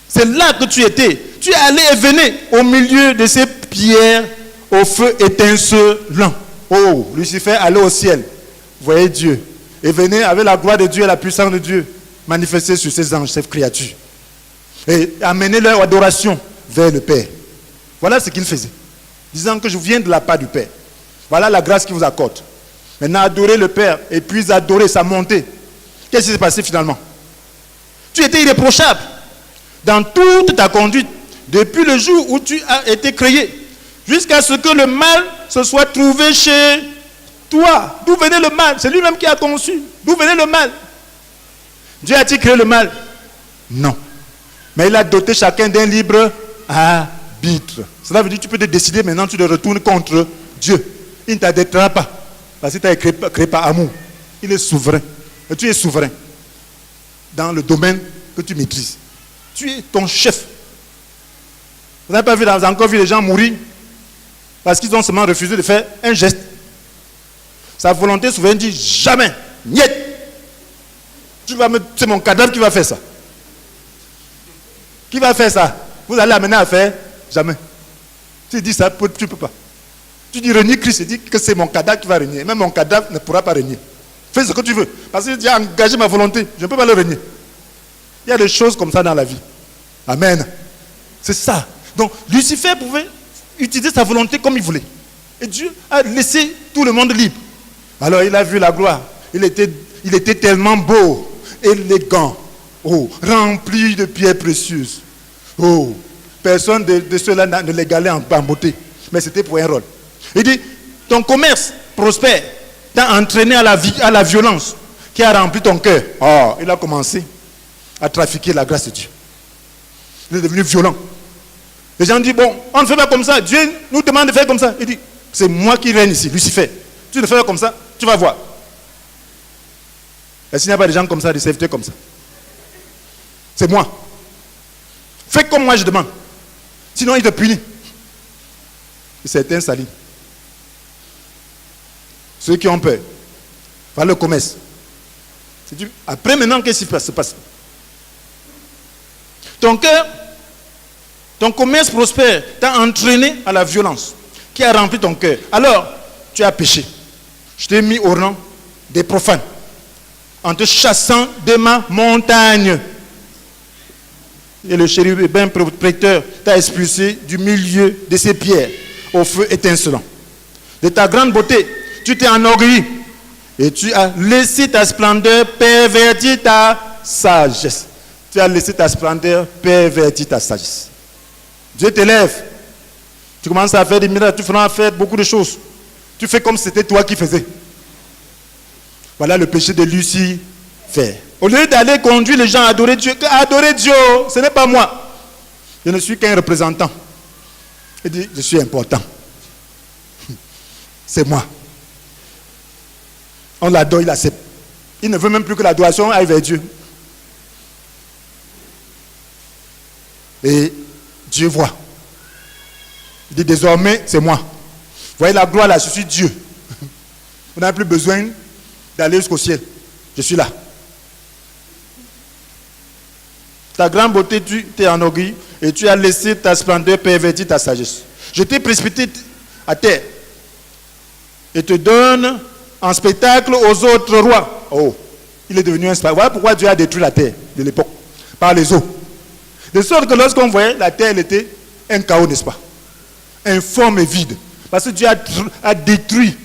C'est là que tu étais. Tu allais et venais au milieu de ces pierres au feu étincelant. Oh, Lucifer allait au ciel. Voyez Dieu. Et venait avec la gloire de Dieu et la puissance de Dieu manifester sur ces anges, ces créatures. Et amener leur adoration vers le Père. Voilà ce qu'il faisait. Disant que je viens de la part du Père. Voilà la grâce qu'il vous accorde. Maintenant, adorer le Père et puis adorer sa montée. Qu'est-ce qui s'est passé finalement? Tu étais irréprochable dans toute ta conduite depuis le jour où tu as été créé jusqu'à ce que le mal se soit trouvé chez toi. D'où venait le mal? C'est lui-même qui a conçu. D'où venait le mal? Dieu a-t-il créé le mal? Non. Mais il a doté chacun d'un libre arbitre. Cela veut dire que tu peux te décider maintenant, tu te retournes contre Dieu. Il ne t'arrêtera pas. Parce qu'il t'a créé par amour. Il est souverain. Et tu es souverain dans le domaine que tu maîtrises. Tu es ton chef. Vous n'avez pas vu, vous avez encore vu les gens mourir parce qu'ils ont seulement refusé de faire un geste. Sa volonté souveraine dit jamais. Niet. C'est mon cadavre qui va faire ça. Qui va faire ça? Vous allez amener à faire jamais. Tu dis ça, tu ne peux pas. Tu dis renier Christ, tu dis que c'est mon cadavre qui va régner. Même mon cadavre ne pourra pas régner. Fais ce que tu veux. Parce que tu as engagé ma volonté. Je ne peux pas le régner. Il y a des choses comme ça dans la vie. Amen. C'est ça. Donc, Lucifer pouvait utiliser sa volonté comme il voulait. Et Dieu a laissé tout le monde libre. Alors, il a vu la gloire. Il était tellement beau, élégant, rempli de pierres précieuses. Oh, personne de ceux-là ne l'égalait en beauté. Mais c'était pour un rôle. Il dit, ton commerce prospère, t'a entraîné à la violence qui a rempli ton cœur. Oh, il a commencé à trafiquer la grâce de Dieu. Il est devenu violent. Les gens disent, bon, on ne fait pas comme ça. Dieu nous demande de faire comme ça. Il dit, c'est moi qui règne ici, Lucifer. Tu ne fais pas comme ça, tu vas voir. Et s'il n'y a pas de gens comme ça, des serviteurs comme ça. C'est moi. Fais comme moi je demande. Sinon, il te punit. Et certains s'allient. Ceux qui ont peur. Voilà le commerce. Après, maintenant, qu'est-ce qui se passe? Ton cœur, ton commerce prospère, t'a entraîné à la violence, qui a rempli ton cœur. Alors, tu as péché. Je t'ai mis au rang des profanes, en te chassant de ma montagne. Et le chérubin protecteur t'a expulsé du milieu de ces pierres, au feu étincelant. De ta grande beauté, tu t'es enorgueilli. Et tu as laissé ta splendeur pervertir ta sagesse. Tu as laissé ta splendeur pervertir ta sagesse. Dieu t'élève. Tu commences à faire des miracles, tu feras faire beaucoup de choses. Tu fais comme si c'était toi qui faisais. Voilà le péché de Lucifer. Au lieu d'aller conduire les gens à adorer Dieu, ce n'est pas moi. Je ne suis qu'un représentant. Il dit, je suis important. C'est moi. On l'adore, il accepte. Il ne veut même plus que l'adoration aille vers Dieu. Et Dieu voit. Il dit, désormais, c'est moi. Vous voyez la gloire là, je suis Dieu. Vous n'avez plus besoin d'aller jusqu'au ciel. Je suis là. Ta grande beauté, tu t'es enorgueilli et tu as laissé ta splendeur pervertir ta sagesse. Je t'ai précipité à terre et te donne en spectacle aux autres rois. Oh, il est devenu un spectacle. Voilà pourquoi Dieu a détruit la terre de l'époque, par les eaux. De sorte que lorsqu'on voyait, la terre, elle était un chaos, n'est-ce pas? Informe et vide. Parce que Dieu a détruit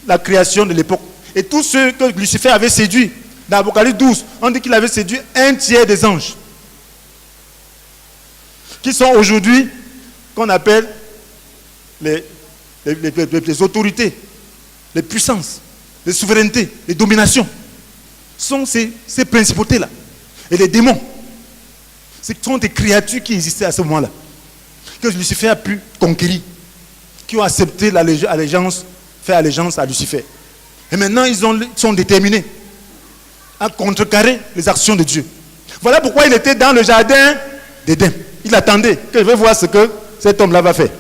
la création de l'époque. Et tous ceux que Lucifer avait séduits, dans Apocalypse 12, on dit qu'il avait séduit un tiers des anges. Qui sont aujourd'hui, qu'on appelle les autorités, les puissances, les souverainetés, les dominations. Ce sont ces principautés-là. Et les démons. Ce sont des créatures qui existaient à ce moment-là. Que Lucifer a pu conquérir. Qui ont accepté l'allégeance, fait allégeance à Lucifer. Et maintenant, ils sont déterminés à contrecarrer les actions de Dieu. Voilà pourquoi il était dans le jardin d'Éden. Il attendait que je vais voir ce que cet homme-là va faire.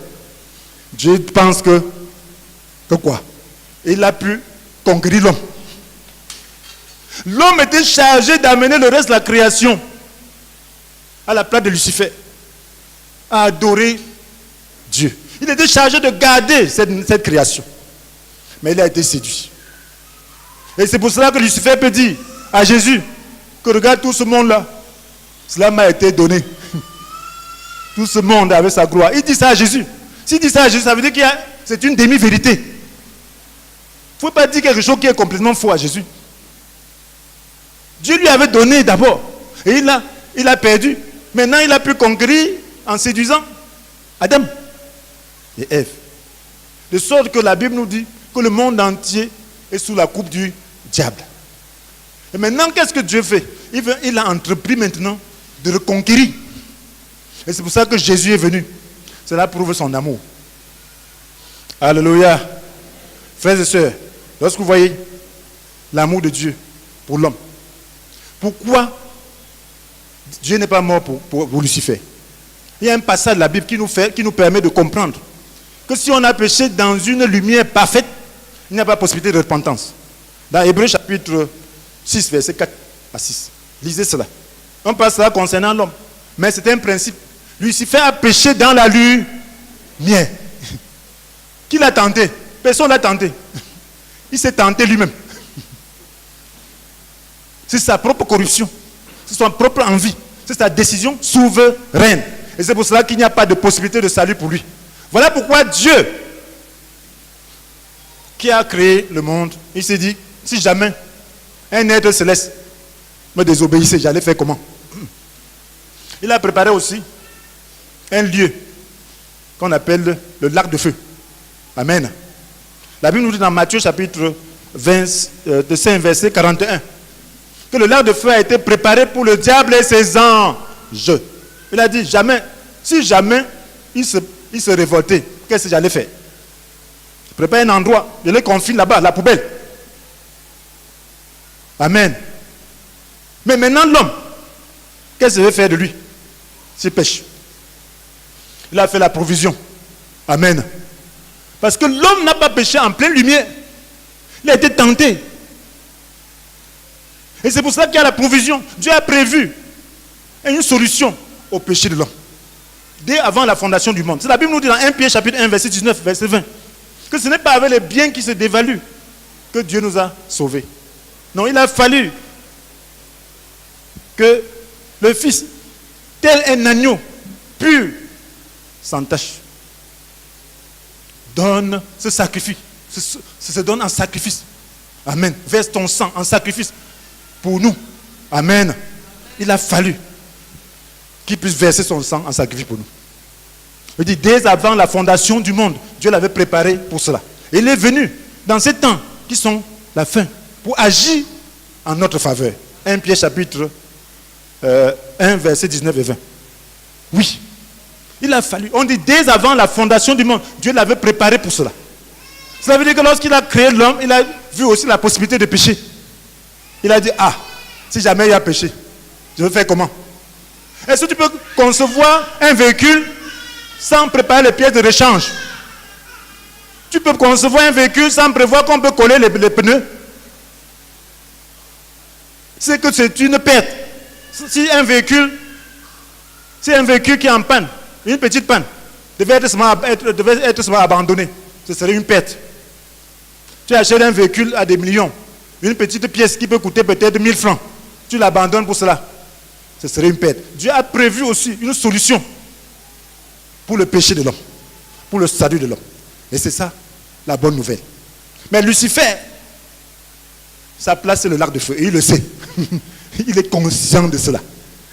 Dieu pense que quoi? Il a pu conquérir l'homme. L'homme était chargé d'amener le reste de la création à la place de Lucifer, à adorer Dieu. Il était chargé de garder cette création. Mais il a été séduit. Et c'est pour cela que Lucifer peut dire à Jésus que regarde tout ce monde-là. Cela m'a été donné. Tout ce monde avec sa gloire. Il dit ça à Jésus. S'il dit ça à Jésus, ça veut dire que c'est une demi-vérité. Il ne faut pas dire quelque chose qui est complètement faux à Jésus. Dieu lui avait donné d'abord. Et il a perdu. Maintenant, il a pu conquérir en séduisant Adam et Ève. De sorte que la Bible nous dit que le monde entier est sous la coupe du diable. Et maintenant, qu'est-ce que Dieu fait? Il a entrepris maintenant de le conquérir. Et c'est pour ça que Jésus est venu. Cela prouve son amour. Alléluia. Frères et sœurs, lorsque vous voyez l'amour de Dieu pour l'homme, pourquoi Dieu n'est pas mort pour Lucifer? Il y a un passage de la Bible qui nous permet de comprendre que si on a péché dans une lumière parfaite, il n'y a pas possibilité de repentance. Dans Hébreux chapitre 6, verset 4 à 6. Lisez cela. On passe là concernant l'homme. Mais c'est un principe. Lucifer a péché dans la lumière. Qui l'a tenté? Personne ne l'a tenté. Il s'est tenté lui-même. C'est sa propre corruption. C'est son propre envie. C'est sa décision souveraine. Et c'est pour cela qu'il n'y a pas de possibilité de salut pour lui. Voilà pourquoi Dieu, qui a créé le monde, il s'est dit, si jamais un être céleste me désobéissait, j'allais faire comment? Il a préparé aussi un lieu qu'on appelle le lac de feu. Amen. La Bible nous dit dans Matthieu chapitre 5, verset 41, que le lac de feu a été préparé pour le diable et ses anges. Il a dit, jamais, si jamais il se révoltait, qu'est-ce que j'allais faire? Prépare un endroit, je les confine là-bas, la poubelle. Amen. Mais maintenant l'homme, qu'est-ce que je vais faire de lui s'il pêche? Il a fait la provision. Amen. Parce que l'homme n'a pas péché en pleine lumière. Il a été tenté. Et c'est pour cela qu'il y a la provision. Dieu a prévu une solution au péché de l'homme. Dès avant la fondation du monde. C'est la Bible nous dit dans 1 Pierre chapitre 1, verset 19, verset 20, que ce n'est pas avec les biens qui se dévaluent que Dieu nous a sauvés. Non, il a fallu que le Fils, tel un agneau pur, sans tache, donne ce sacrifice, se donne en sacrifice. Amen. Verse ton sang en sacrifice pour nous. Amen. Il a fallu qu'il puisse verser son sang en sacrifice pour nous. Il dit, dès avant la fondation du monde, Dieu l'avait préparé pour cela. Et il est venu dans ces temps qui sont la fin pour agir en notre faveur. 1 Pierre chapitre 1, verset 19 et 20. Oui, il a fallu. On dit, dès avant la fondation du monde, Dieu l'avait préparé pour cela. Cela veut dire que lorsqu'il a créé l'homme, il a vu aussi la possibilité de pécher. Il a dit, si jamais il y a péché, je vais faire comment? Est-ce que tu peux concevoir un véhicule sans préparer les pièces de rechange? Tu peux concevoir un véhicule sans prévoir qu'on peut coller les pneus? C'est que c'est une perte. Si un véhicule qui est en panne, une petite panne, devait être seulement abandonné, ce serait une perte. Tu achètes un véhicule à des millions, une petite pièce qui peut coûter peut-être 1000 francs, tu l'abandonnes pour cela, ce serait une perte. Dieu a prévu aussi une solution pour le péché de l'homme, pour le salut de l'homme. Et c'est ça la bonne nouvelle. Mais Lucifer, sa place c'est le lac de feu, et il le sait. Il est conscient de cela.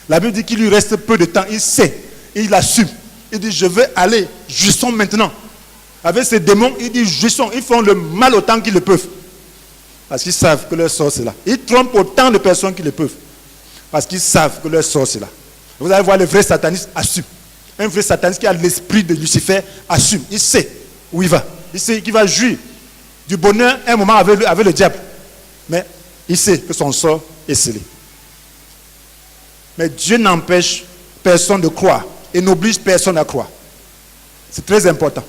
La Bible dit qu'il lui reste peu de temps, il sait, et il assume. Il dit, je veux aller, jouissons maintenant. Avec ces démons, il dit, jouissons, ils font le mal autant qu'ils le peuvent. Parce qu'ils savent que leur sort c'est là. Ils trompent autant de personnes qu'ils le peuvent. Parce qu'ils savent que leur sort c'est là. Vous allez voir, le vrai sataniste assume. Un vrai sataniste qui a l'esprit de Lucifer assume. Il sait où il va. Il sait qu'il va jouir du bonheur un moment avec le diable. Mais il sait que son sort est scellé. Mais Dieu n'empêche personne de croire et n'oblige personne à croire. C'est très important.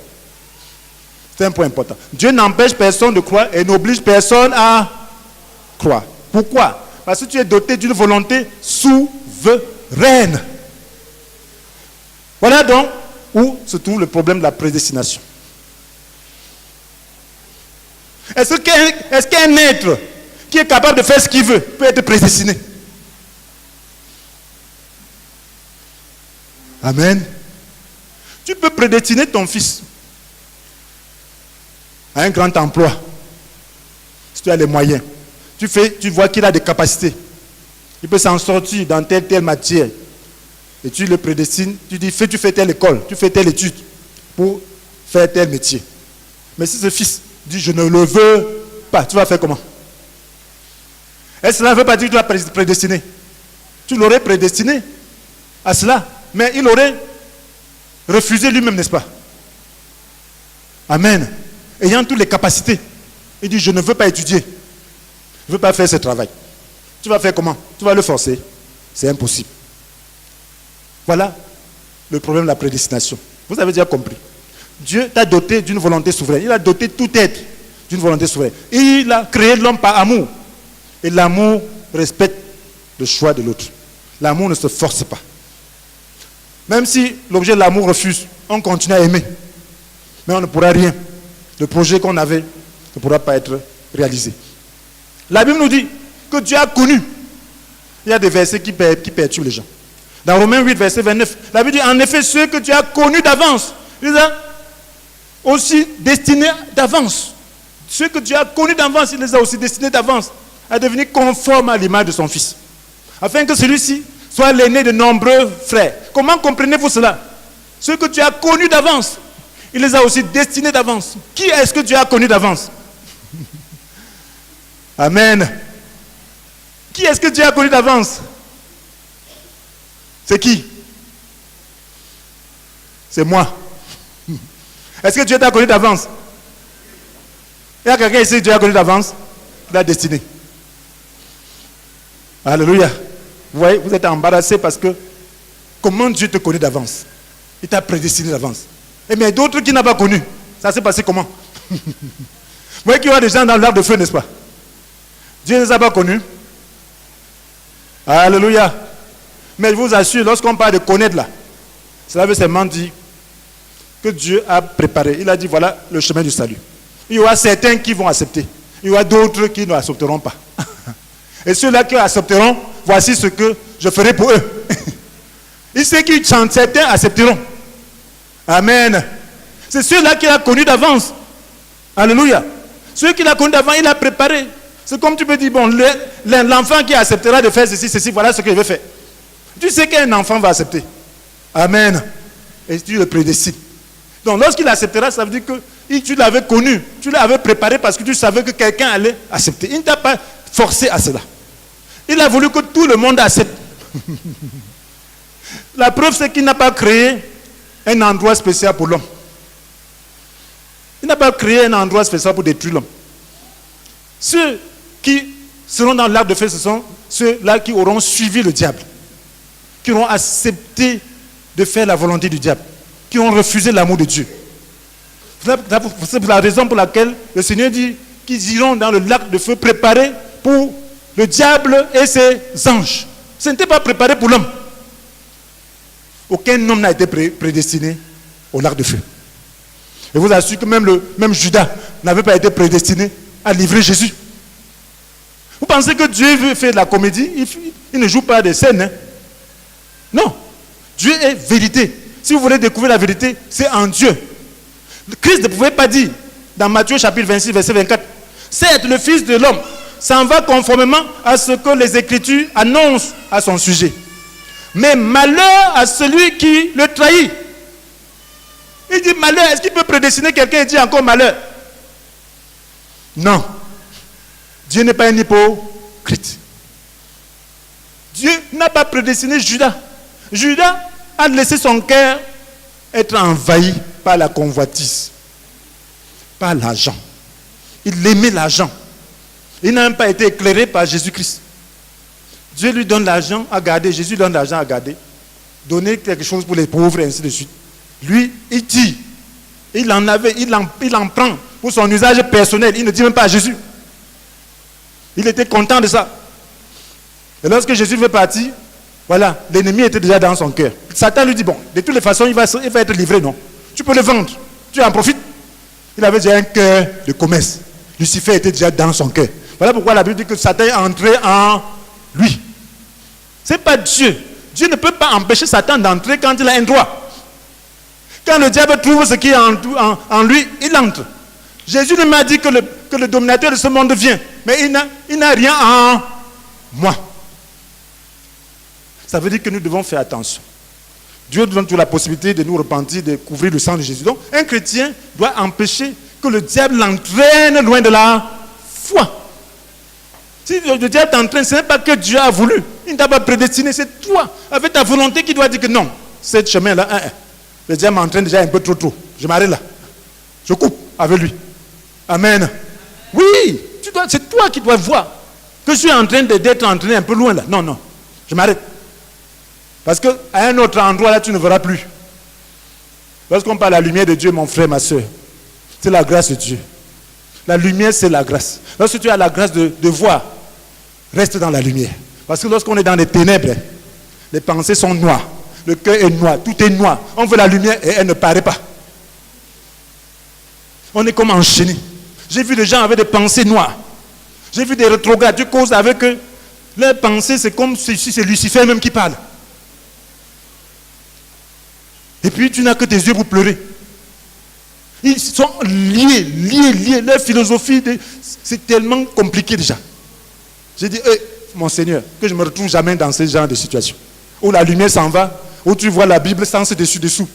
C'est un point important. Dieu n'empêche personne de croire et n'oblige personne à croire. Pourquoi? Parce que tu es doté d'une volonté souveraine. Voilà donc où se trouve le problème de la prédestination. Est-ce qu'un être qui est capable de faire ce qu'il veut peut être prédestiné? Amen. Tu peux prédestiner ton fils à un grand emploi, si tu as les moyens. Tu vois qu'il a des capacités. Il peut s'en sortir dans telle matière. Et tu le prédestines, tu dis, tu fais telle école, tu fais telle étude pour faire tel métier. Mais si ce fils dit, je ne le veux pas, tu vas faire comment? Et cela ne veut pas dire que tu l'as prédestiné. Tu l'aurais prédestiné à cela, mais il aurait refusé lui-même, n'est-ce pas? Amen. Ayant toutes les capacités, il dit, je ne veux pas étudier. Je ne veux pas faire ce travail. Tu vas faire comment? Tu vas le forcer. C'est impossible. Voilà le problème de la prédestination. Vous avez déjà compris. Dieu t'a doté d'une volonté souveraine. Il a doté tout être d'une volonté souveraine. Et il a créé l'homme par amour. Et l'amour respecte le choix de l'autre. L'amour ne se force pas. Même si l'objet de l'amour refuse, on continue à aimer. Mais on ne pourra rien. Le projet qu'on avait ne pourra pas être réalisé. La Bible nous dit que Dieu a connu. Il y a des versets qui perturbent les gens. Dans Romains 8, verset 29, la Bible dit, en effet, ceux que Dieu a connus d'avance, il les a aussi destinés d'avance. Ceux que Dieu a connus d'avance, il les a aussi destinés d'avance à devenir conformes à l'image de son Fils. Afin que celui-ci soit l'aîné de nombreux frères. Comment comprenez-vous cela? Ceux que Dieu a connus d'avance, il les a aussi destinés d'avance. Qui est-ce que Dieu a connu d'avance? Amen. Qui est-ce que Dieu a connu d'avance? C'est qui? C'est moi. Est-ce que Dieu t'a connu d'avance? Il y a quelqu'un ici que Dieu a connu d'avance? Il a destiné. Alléluia. Vous voyez, vous êtes embarrassé parce que comment Dieu te connaît d'avance? Il t'a prédestiné d'avance. Et mais d'autres qui n'ont pas connu, ça s'est passé comment? voyez qu'il y aura des gens dans l'arc de feu, n'est-ce pas? Dieu ne les a pas connus. Alléluia. Mais je vous assure, lorsqu'on parle de connaître là, cela veut seulement dire que Dieu a préparé. Il a dit, voilà le chemin du salut. Il y aura certains qui vont accepter. Il y aura d'autres qui ne accepteront pas. Et ceux-là qui accepteront, voici ce que je ferai pour eux. Et ceux qui chantent, certains accepteront. Amen. C'est ceux-là qu'il a connus d'avance. Alléluia. Ceux qu'il a connus d'avance, il a préparé. C'est comme tu peux dire, bon, l'enfant qui acceptera de faire ceci, voilà ce que je vais faire. Tu sais qu'un enfant va accepter. Amen. Et tu le prédestines. Donc lorsqu'il acceptera, ça veut dire que tu l'avais connu, tu l'avais préparé parce que tu savais que quelqu'un allait accepter. Il ne t'a pas forcé à cela. Il a voulu que tout le monde accepte. La preuve, c'est qu'il n'a pas créé un endroit spécial pour l'homme. Il n'a pas créé un endroit spécial pour détruire l'homme. Ceux qui seront dans l'arc de feu, ce sont ceux-là qui auront suivi le diable, qui auront accepté de faire la volonté du diable, qui ont refusé l'amour de Dieu. C'est la raison pour laquelle le Seigneur dit qu'ils iront dans le lac de feu préparé pour le diable et ses anges. Ce n'était pas préparé pour l'homme. Aucun homme n'a été prédestiné au lac de feu. Et vous assure que même Judas n'avait pas été prédestiné à livrer Jésus. Vous pensez que Dieu veut faire de la comédie? Il ne joue pas des scènes. Hein? Non. Dieu est vérité. Si vous voulez découvrir la vérité, c'est en Dieu. Christ ne pouvait pas dire, dans Matthieu chapitre 26, verset 24, certes, le Fils de l'homme s'en va conformément à ce que les Écritures annoncent à son sujet. Mais malheur à celui qui le trahit. Il dit malheur. Est-ce qu'il peut prédestiner quelqu'un et dire encore malheur? Non. Dieu n'est pas un hypocrite. Dieu n'a pas prédestiné Judas. Judas a laissé son cœur être envahi par la convoitise, par l'argent. Il aimait l'argent. Il n'a même pas été éclairé par Jésus-Christ. Dieu lui donne l'argent à garder, Jésus donne l'argent à garder, donner quelque chose pour les pauvres et ainsi de suite. Lui, il dit, il en prend pour son usage personnel, il ne dit même pas à Jésus. Il était content de ça. Et lorsque Jésus veut partir, voilà, l'ennemi était déjà dans son cœur. Satan lui dit, bon, de toutes les façons, il va être livré, non? Tu peux le vendre, tu en profites. Il avait déjà un cœur de commerce. Lucifer était déjà dans son cœur. Voilà pourquoi la Bible dit que Satan est entré en lui. Ce n'est pas Dieu. Dieu ne peut pas empêcher Satan d'entrer quand il a un droit. Quand le diable trouve ce qui est en lui, il entre. Jésus ne m'a dit que le dominateur de ce monde vient, mais il n'a rien en moi. Ça veut dire que nous devons faire attention. Dieu nous donne toujours la possibilité de nous repentir, de couvrir le sang de Jésus. Donc, un chrétien doit empêcher que le diable l'entraîne loin de la foi. Si le diable t'entraîne, ce n'est pas que Dieu a voulu. Il ne t'a pas prédestiné, c'est toi, avec ta volonté, qui doit dire que non, ce chemin-là, le diable m'entraîne déjà un peu trop. Je m'arrête là. Je coupe avec lui. Amen. Oui, c'est toi qui dois voir que je suis en train d'être entraîné un peu loin là. Non, je m'arrête. Parce qu'à un autre endroit là, tu ne verras plus. Lorsqu'on parle de la lumière de Dieu, mon frère, ma soeur, c'est la grâce de Dieu. La lumière, c'est la grâce. Lorsque tu as la grâce de voir, reste dans la lumière. Parce que lorsqu'on est dans les ténèbres, les pensées sont noires, le cœur est noir, tout est noir. On veut la lumière et elle ne paraît pas. On est comme enchaîné. J'ai vu des gens avec des pensées noires. J'ai vu des rétrogrades. Tu causes avec eux. Leurs pensées, c'est comme si c'est Lucifer même qui parle. Et puis tu n'as que tes yeux pour pleurer. Ils sont liés. Leur philosophie, c'est tellement compliqué déjà. J'ai dit, mon Seigneur, que je ne me retrouve jamais dans ce genre de situation. Où la lumière s'en va, où tu vois la Bible sans se dessous.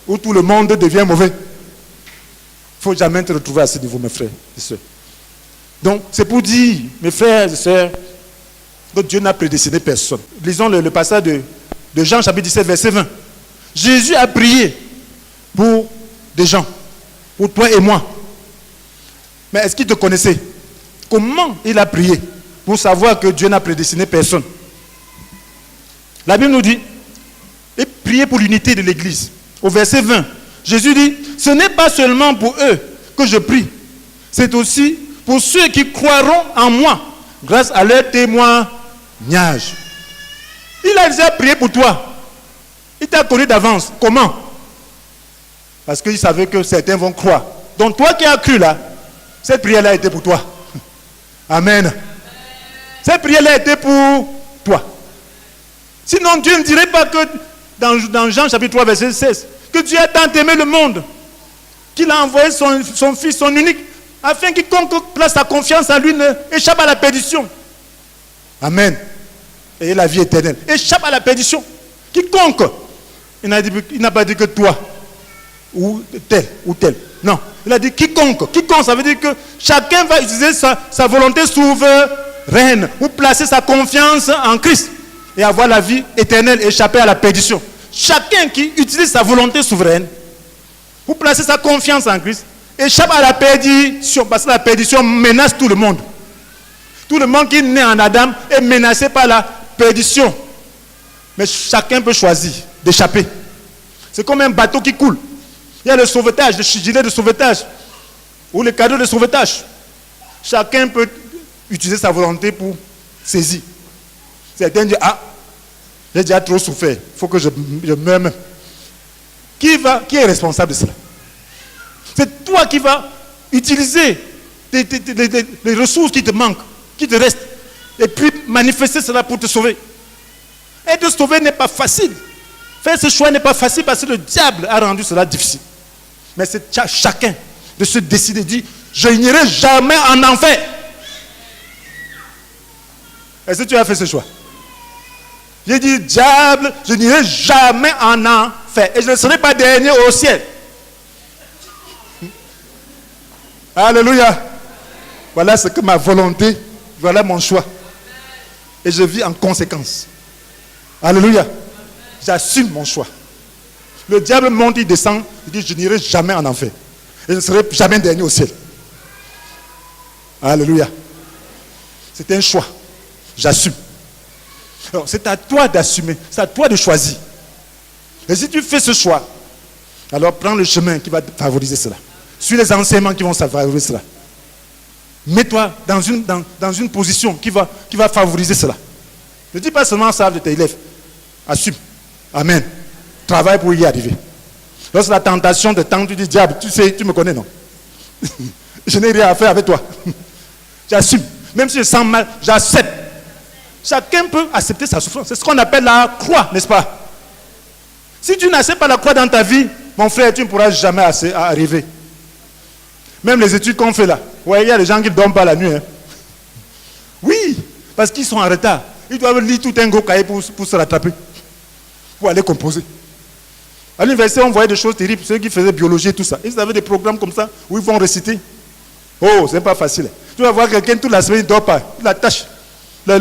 Où tout le monde devient mauvais. Il ne faut jamais te retrouver à ce niveau, mes frères et sœurs. Donc, c'est pour dire, mes frères et sœurs, que Dieu n'a prédestiné personne. Lisons le passage de Jean, chapitre 17, verset 20. Jésus a prié pour des gens, pour toi et moi. Mais est-ce qu'il te connaissait? Comment il a prié pour savoir que Dieu n'a prédestiné personne? La Bible nous dit, et prier pour l'unité de l'Église. Au verset 20, Jésus dit, ce n'est pas seulement pour eux que je prie, c'est aussi pour ceux qui croiront en moi, grâce à leur témoignage. Il a déjà prié pour toi. Il t'a connu d'avance. Comment? Parce qu'il savait que certains vont croire. Donc toi qui as cru là, cette prière-là était pour toi. Amen. Cette prière-là était pour toi. Sinon Dieu ne dirait pas que dans Jean chapitre 3 verset 16, que Dieu a tant aimé le monde qu'il a envoyé son Fils, son unique, afin que quiconque place sa confiance en lui ne échappe à la perdition. Amen. Et la vie éternelle. Échappe à la perdition. Quiconque. Il n'a pas dit que toi, ou tel. Non. Il a dit quiconque. Quiconque, ça veut dire que chacun va utiliser sa volonté souveraine, ou placer sa confiance en Christ, et avoir la vie éternelle, échapper à la perdition. Chacun qui utilise sa volonté souveraine, ou placer sa confiance en Christ, échappe à la perdition, parce que la perdition menace tout le monde. Tout le monde qui est né en Adam est menacé par la perdition. Mais chacun peut choisir d'échapper. C'est comme un bateau qui coule. Il y a le sauvetage, le gilet de sauvetage, ou le cadeau de sauvetage. Chacun peut utiliser sa volonté pour saisir. Certains disent, j'ai déjà trop souffert, il faut que je meure même. Qui est responsable de cela? C'est toi qui vas utiliser les ressources qui te manquent, qui te restent, et puis manifester cela pour te sauver. Et te sauver n'est pas facile. Faire ce choix n'est pas facile parce que le diable a rendu cela difficile. Mais c'est chacun de se décider, de dire, je n'irai jamais en enfer. Est-ce que tu as fait ce choix? J'ai dit, diable, je n'irai jamais en enfer. Et je ne serai pas dernier au ciel. Alléluia. Voilà ce que ma volonté, voilà mon choix. Et je vis en conséquence. Alléluia. J'assume mon choix. Le diable monte, il descend, il dit, je n'irai jamais en enfer. Et je ne serai jamais dernier au ciel. Alléluia. C'est un choix. J'assume. Alors, c'est à toi d'assumer, c'est à toi de choisir. Et si tu fais ce choix, alors prends le chemin qui va favoriser cela. Suis les enseignements qui vont favoriser cela. Mets-toi dans une position qui va favoriser cela. Ne dis pas seulement ça de tes élèves. Assume. Amen. Travaille pour y arriver. Lorsque la tentation te tente, tu dis, diable, tu sais, tu me connais, non? Je n'ai rien à faire avec toi. J'assume. Même si je sens mal, j'accepte. Chacun peut accepter sa souffrance. C'est ce qu'on appelle la croix, n'est-ce pas? Si tu n'acceptes pas la croix dans ta vie, mon frère, tu ne pourras jamais arriver. Même les études qu'on fait là. Ouais, il y a des gens qui ne dorment pas la nuit. Hein. Oui, parce qu'ils sont en retard. Ils doivent lire tout un gros cahier pour se rattraper. Pour aller composer. À l'université, on voyait des choses terribles. Ceux qui faisaient biologie et tout ça. Ils avaient des programmes comme ça où ils vont réciter. Oh, c'est pas facile. Tu vas voir quelqu'un toute la semaine, il ne dort pas. Il attache le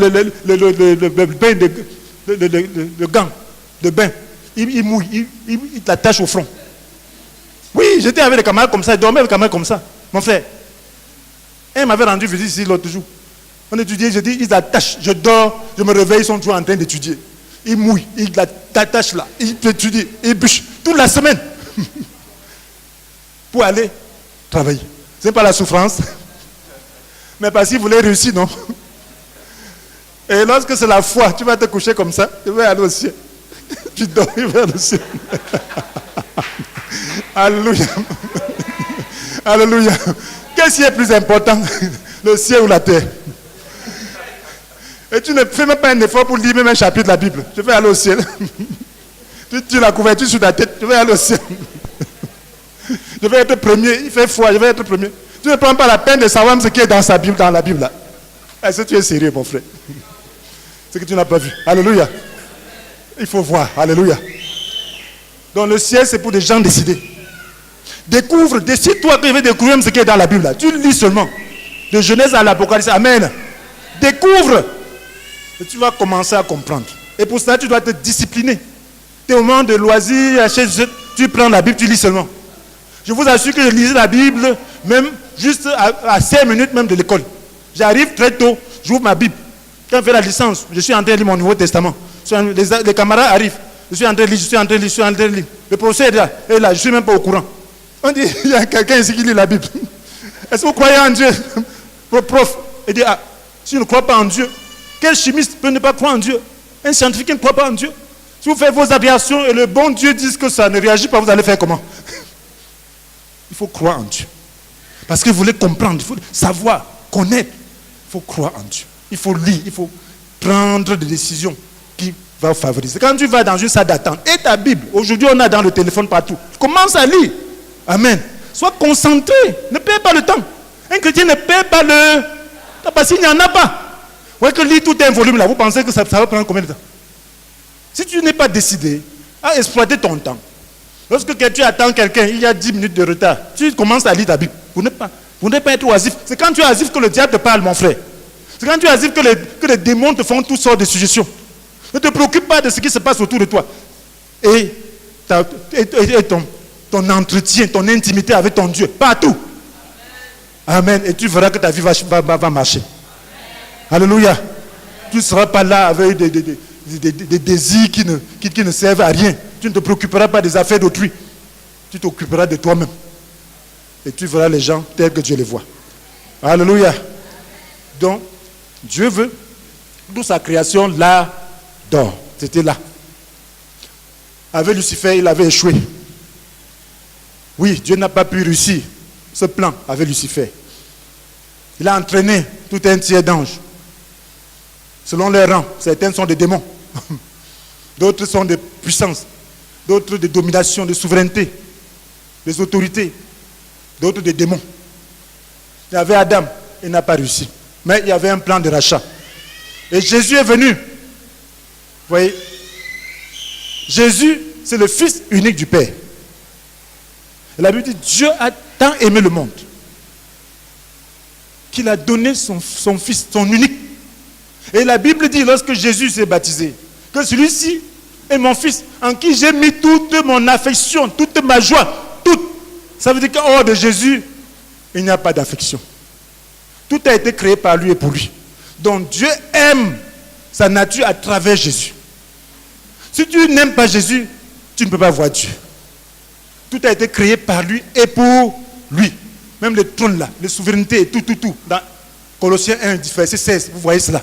gant de bain. Il mouille. Il l'attache au front. Oui, j'étais avec des camarades comme ça. Je dormais avec des camarades comme ça. Mon frère. Un m'avait rendu visite ici l'autre jour. On étudiait, je dis, ils attachent. Je dors, je me réveille, ils sont toujours en train d'étudier. Ils mouillent, ils t'attachent là, ils étudient, ils bûchent toute la semaine pour aller travailler. Ce n'est pas la souffrance, mais parce qu'ils voulaient réussir, non? Et lorsque c'est la foi, tu vas te coucher comme ça, tu vas aller au ciel. Tu dors, tu vas aller au ciel. Alléluia. Alléluia. Qu'est-ce qui est plus important? Le ciel ou la terre? Et tu ne fais même pas un effort pour lire même un chapitre de la Bible. Tu vas aller au ciel. Tu tires la couverture sur ta tête. Tu vas aller au ciel. Je vais être premier. Il fait foi. Je vais être premier. Tu ne prends pas la peine de savoir ce qui est dans sa Bible, dans la Bible là. Est-ce que tu es sérieux, mon frère? C'est que tu n'as pas vu. Alléluia. Il faut voir. Alléluia. Donc le ciel, c'est pour des gens décidés. Décide-toi que je vais découvrir ce qui est dans la Bible là. Tu lis seulement. De Genèse à l'Apocalypse. Amen. Découvre. Et tu vas commencer à comprendre. Et pour cela, tu dois te discipliner. Tes moments de loisirs, tu prends la Bible, tu lis seulement. Je vous assure que je lisais la Bible, même juste à 5 minutes même de l'école. J'arrive très tôt, j'ouvre ma Bible. Quand je fais la licence, je suis en train de lire mon Nouveau Testament. Les camarades arrivent, je suis en train de lire, Le professeur est là, je ne suis même pas au courant. On dit, il y a quelqu'un ici qui lit la Bible. Est-ce que vous croyez en Dieu? Prof, il dit, ah, si je ne crois pas en Dieu, quel chimiste peut ne pas croire en Dieu? Un scientifique qui ne croit pas en Dieu. Si vous faites vos aviations et le bon Dieu dit que ça ne réagit pas, vous allez faire comment? Il faut croire en Dieu. Parce que vous voulez comprendre, il faut savoir, connaître. Il faut croire en Dieu. Il faut lire, il faut prendre des décisions qui vont favoriser. Quand tu vas dans une salle d'attente, et ta Bible, aujourd'hui on a dans le téléphone partout, commence à lire. Amen. Sois concentré, ne perds pas le temps. Un chrétien ne perd pas le temps parce qu'il n'y en a pas. Vous voyez que lire tout un volume là, vous pensez que ça va prendre combien de temps? Si tu n'es pas décidé à exploiter ton temps, lorsque tu attends quelqu'un, il y a 10 minutes de retard, tu commences à lire ta Bible. Vous n'êtes pas être oisif. C'est quand tu es oisif que le diable te parle, mon frère. C'est quand tu es oisif que les démons te font toutes sortes de suggestions. Ne te préoccupe pas de ce qui se passe autour de toi. Et ton entretien, ton intimité avec ton Dieu, partout. Amen. Et tu verras que ta vie va marcher. Alléluia. Tu ne seras pas là avec des désirs qui ne servent à rien. Tu ne te préoccuperas pas des affaires d'autrui. Tu t'occuperas de toi-même. Et tu verras les gens tels que Dieu les voit. Alléluia. Donc, Dieu veut, d'où sa création, là, d'or. C'était là. Avec Lucifer, il avait échoué. Oui, Dieu n'a pas pu réussir ce plan avec Lucifer. Il a entraîné tout un tiers d'anges. Selon leur rang, certains sont des démons. D'autres sont des puissances. D'autres des dominations, des souverainetés, des autorités. D'autres des démons. Il y avait Adam, il n'a pas réussi. Mais il y avait un plan de rachat. Et Jésus est venu. Vous voyez, Jésus, c'est le Fils unique du Père. Et la Bible dit, Dieu a tant aimé le monde qu'il a donné son Fils, son unique. Et la Bible dit, lorsque Jésus s'est baptisé, que celui-ci est mon Fils, en qui j'ai mis toute mon affection, toute ma joie, tout. Ça veut dire qu'en hors de Jésus, il n'y a pas d'affection. Tout a été créé par lui et pour lui. Donc Dieu aime sa nature à travers Jésus. Si tu n'aimes pas Jésus, tu ne peux pas voir Dieu. Tout a été créé par lui et pour lui. Même les trônes là, les souverainetés et tout. Dans Colossiens 1, verset 16, vous voyez cela.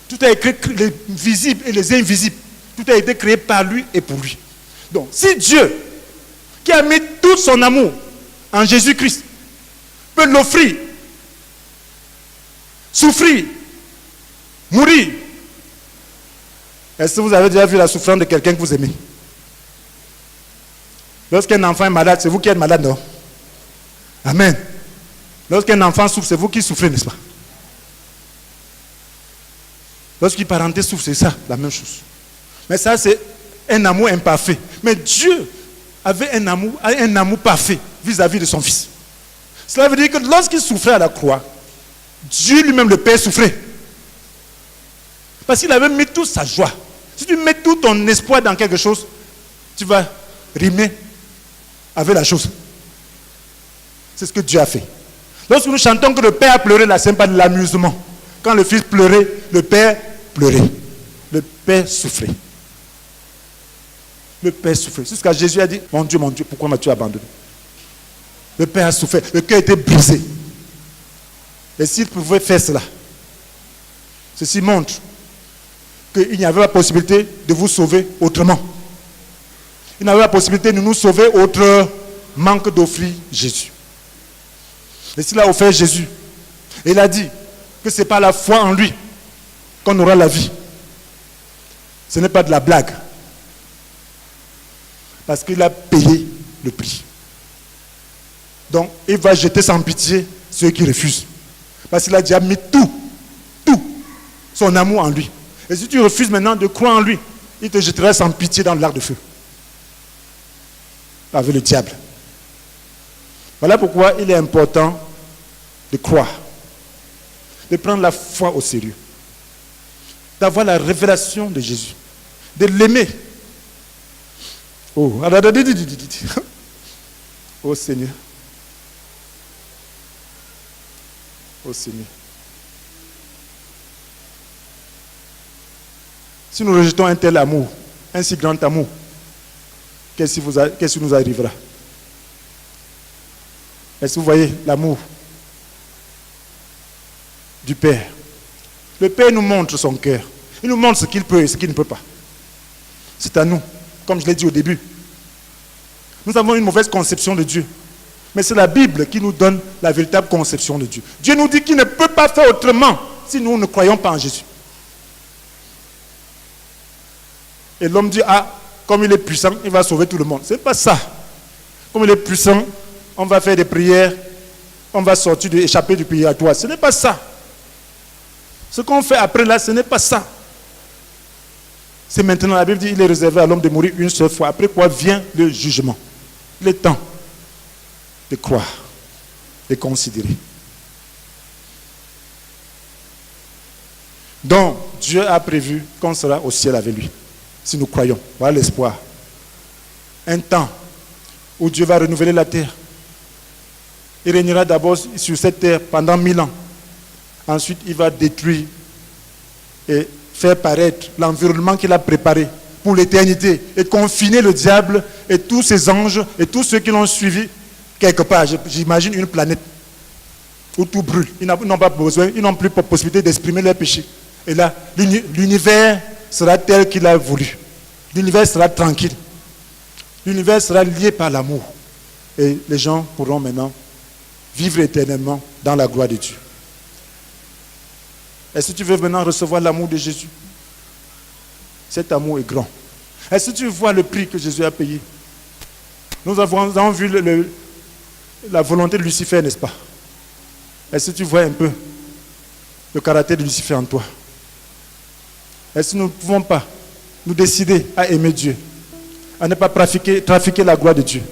Tout a été créé, les visibles et les invisibles. Tout a été créé par lui et pour lui. Donc, si Dieu, qui a mis tout son amour en Jésus-Christ, peut l'offrir, souffrir, mourir, est-ce que vous avez déjà vu la souffrance de quelqu'un que vous aimez? Lorsqu'un enfant est malade, c'est vous qui êtes malade, non? Amen. Lorsqu'un enfant souffre, c'est vous qui souffrez, n'est-ce pas? Lorsqu'une parenté souffre, c'est ça, la même chose. Mais ça, c'est un amour imparfait. Mais Dieu avait un amour parfait vis-à-vis de son Fils. Cela veut dire que lorsqu'il souffrait à la croix, Dieu lui-même, le Père, souffrait. Parce qu'il avait mis toute sa joie. Si tu mets tout ton espoir dans quelque chose, tu vas rimer avec la chose. C'est ce que Dieu a fait. Lorsque nous chantons que le Père a pleuré, là, ce n'est pas de l'amusement. Quand le Fils pleurait, le Père pleurait. Le Père souffrait. Le Père souffrait. C'est ce que Jésus a dit. Mon Dieu, pourquoi m'as-tu abandonné? Le Père a souffert. Le cœur était brisé. Et s'il pouvait faire cela, ceci montre qu'il n'y avait pas possibilité de vous sauver autrement. Il n'y avait pas possibilité de nous sauver autrement que d'offrir Jésus. Et s'il a offert Jésus, il a dit que ce n'est pas la foi en lui qu'on aura la vie. Ce n'est pas de la blague. Parce qu'il a payé le prix. Donc, il va jeter sans pitié ceux qui refusent. Parce qu'il a déjà mis tout son amour en lui. Et si tu refuses maintenant de croire en lui, il te jettera sans pitié dans le lac de feu. Avec le diable. Voilà pourquoi il est important de croire. De prendre la foi au sérieux. D'avoir la révélation de Jésus. De l'aimer. Oh Seigneur. Oh Seigneur. Si nous rejetons un tel amour, un si grand amour, qu'est-ce qui nous arrivera? Est-ce que vous voyez l'amour du Père. Le Père nous montre son cœur. Il nous montre ce qu'il peut et ce qu'il ne peut pas. C'est à nous, comme je l'ai dit au début. Nous avons une mauvaise conception de Dieu. Mais c'est la Bible qui nous donne la véritable conception de Dieu. Dieu nous dit qu'il ne peut pas faire autrement si nous ne croyons pas en Jésus. Et l'homme dit, ah, comme il est puissant, il va sauver tout le monde. Ce n'est pas ça. Comme il est puissant, on va faire des prières, on va sortir, échapper du purgatoire. Ce n'est pas ça. Ce qu'on fait après là, ce n'est pas ça. C'est maintenant, la Bible dit, il est réservé à l'homme de mourir une seule fois. Après quoi vient le jugement. Il est temps de croire, de considérer. Donc, Dieu a prévu qu'on sera au ciel avec lui. Si nous croyons, voilà l'espoir. Un temps où Dieu va renouveler la terre. Il régnera d'abord sur cette terre pendant 1000 ans. Ensuite, il va détruire et faire paraître l'environnement qu'il a préparé pour l'éternité et confiner le diable et tous ses anges et tous ceux qui l'ont suivi quelque part. J'imagine une planète où tout brûle. Ils n'ont pas besoin, ils n'ont plus la possibilité d'exprimer leurs péchés. Et là, l'univers sera tel qu'il a voulu. L'univers sera tranquille. L'univers sera lié par l'amour. Et les gens pourront maintenant vivre éternellement dans la gloire de Dieu. Est-ce que tu veux maintenant recevoir l'amour de Jésus? Cet amour est grand. Est-ce que tu vois le prix que Jésus a payé? Nous avons vu la volonté de Lucifer, n'est-ce pas? Est-ce que tu vois un peu le caractère de Lucifer en toi? Est-ce que nous ne pouvons pas nous décider à aimer Dieu, à ne pas trafiquer la gloire de Dieu,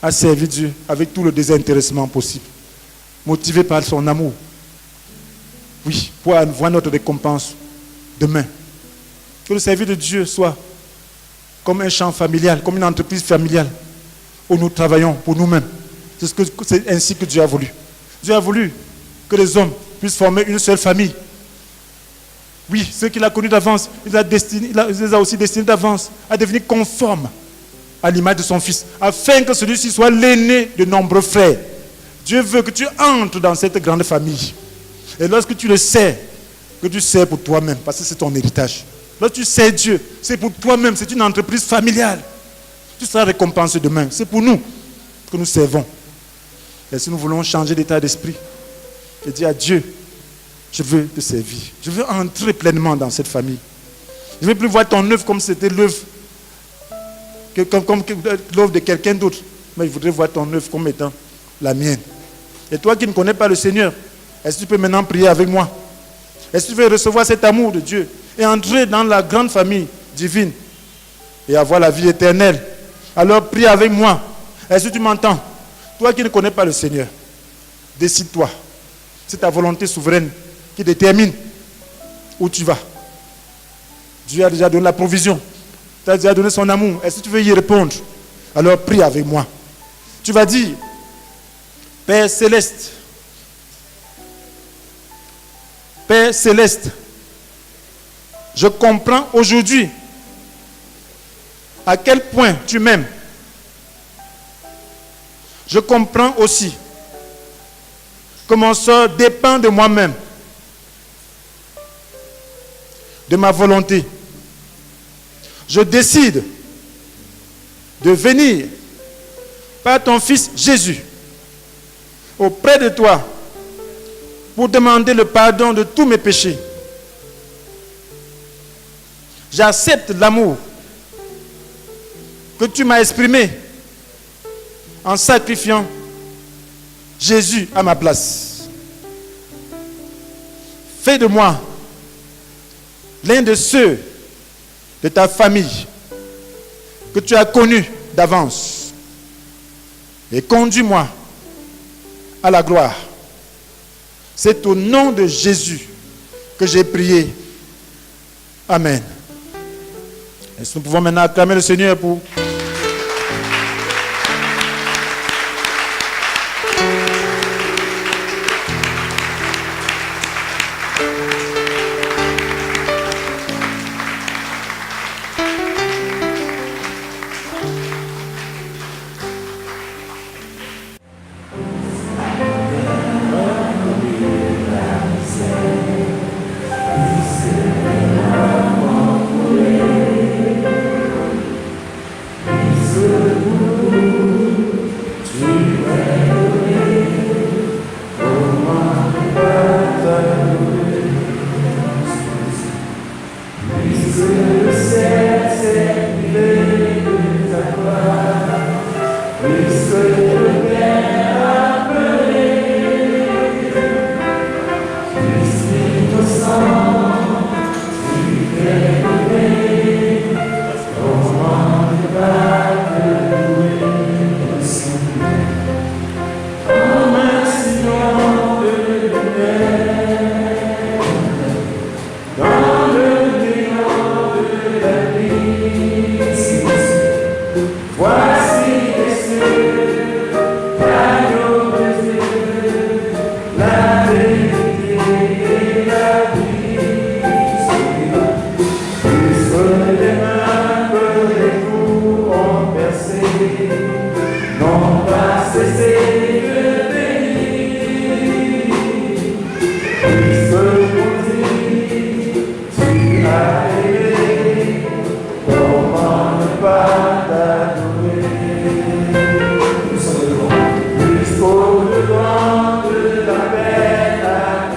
à servir Dieu avec tout le désintéressement possible, motivé par son amour? Oui, pour avoir notre récompense demain. Que le service de Dieu soit comme un champ familial, comme une entreprise familiale, où nous travaillons pour nous-mêmes. C'est ainsi que Dieu a voulu. Dieu a voulu que les hommes puissent former une seule famille. Oui, ceux qu'il a connus d'avance, il les a aussi destinés d'avance à devenir conformes à l'image de son Fils, afin que celui-ci soit l'aîné de nombreux frères. Dieu veut que tu entres dans cette grande famille. Et lorsque tu le sais, que tu sais pour toi-même, parce que c'est ton héritage. Lorsque tu sais Dieu, c'est pour toi-même, c'est une entreprise familiale. Tu seras récompensé demain. C'est pour nous que nous servons. Et si nous voulons changer d'état d'esprit et dire à Dieu, je veux te servir. Je veux entrer pleinement dans cette famille. Je ne veux plus voir ton œuvre comme c'était l'œuvre comme l'œuvre de quelqu'un d'autre. Mais je voudrais voir ton œuvre comme étant la mienne. Et toi qui ne connais pas le Seigneur, est-ce que tu peux maintenant prier avec moi? Est-ce que tu veux recevoir cet amour de Dieu et entrer dans la grande famille divine et avoir la vie éternelle? Alors prie avec moi. Est-ce que tu m'entends? Toi qui ne connais pas le Seigneur, décide-toi. C'est ta volonté souveraine qui détermine où tu vas. Dieu a déjà donné la provision. Tu as déjà donné son amour. Est-ce que tu veux y répondre? Alors prie avec moi. Tu vas dire, Père céleste, Père céleste, je comprends aujourd'hui à quel point tu m'aimes. Je comprends aussi que mon sort dépend de moi-même, de ma volonté. Je décide de venir par ton Fils Jésus auprès de toi pour demander le pardon de tous mes péchés. J'accepte l'amour que tu m'as exprimé en sacrifiant Jésus à ma place. Fais de moi l'un de ceux de ta famille que tu as connu d'avance et conduis-moi à la gloire. C'est au nom de Jésus que j'ai prié. Amen. Est-ce que nous pouvons maintenant acclamer le Seigneur pour... la vérité et la vie. Puisque les mains que les coups ont percé n'ont pas cessé de bénir. Puisque pour dire tu as aimé, comment ne pas t'adorer? Jusqu'au devant de la peine.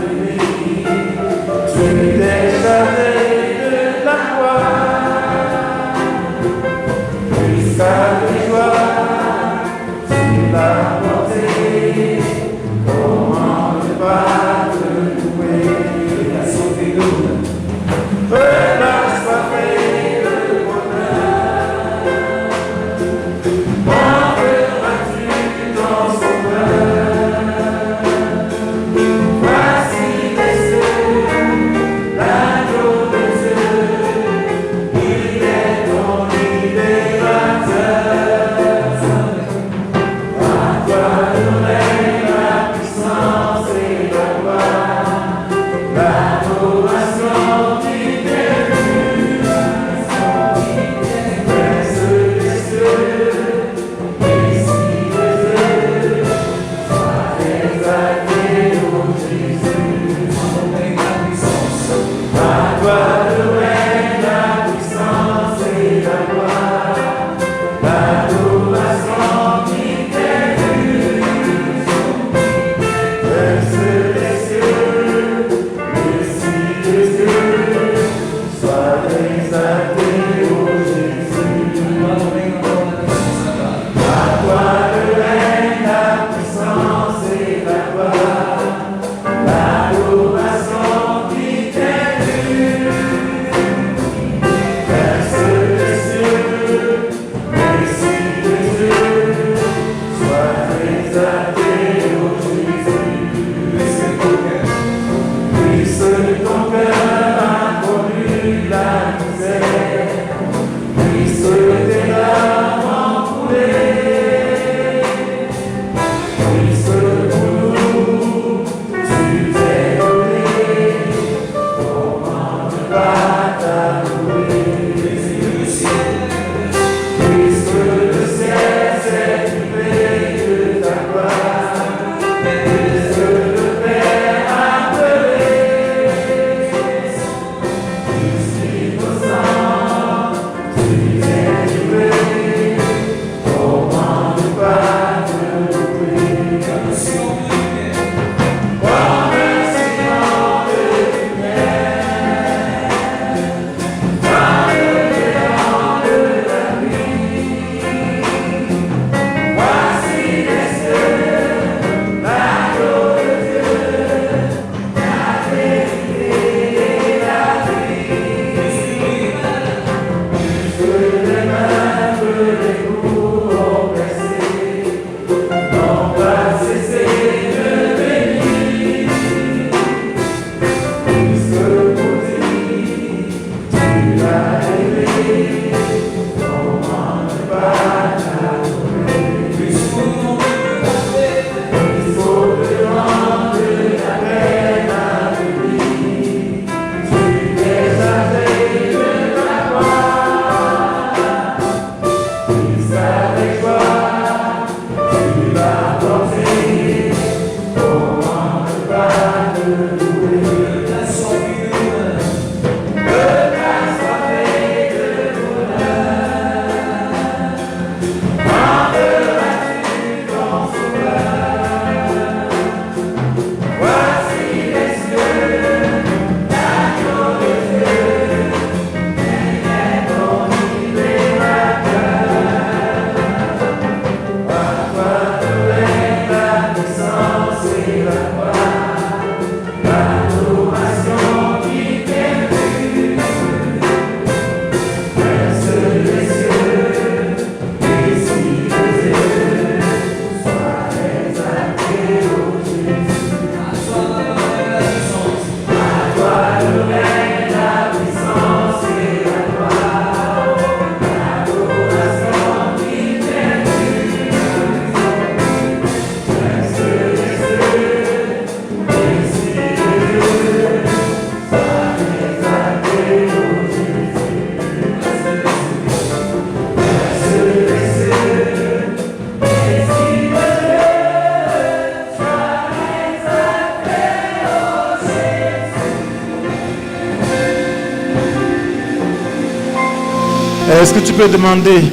Est-ce que tu peux demander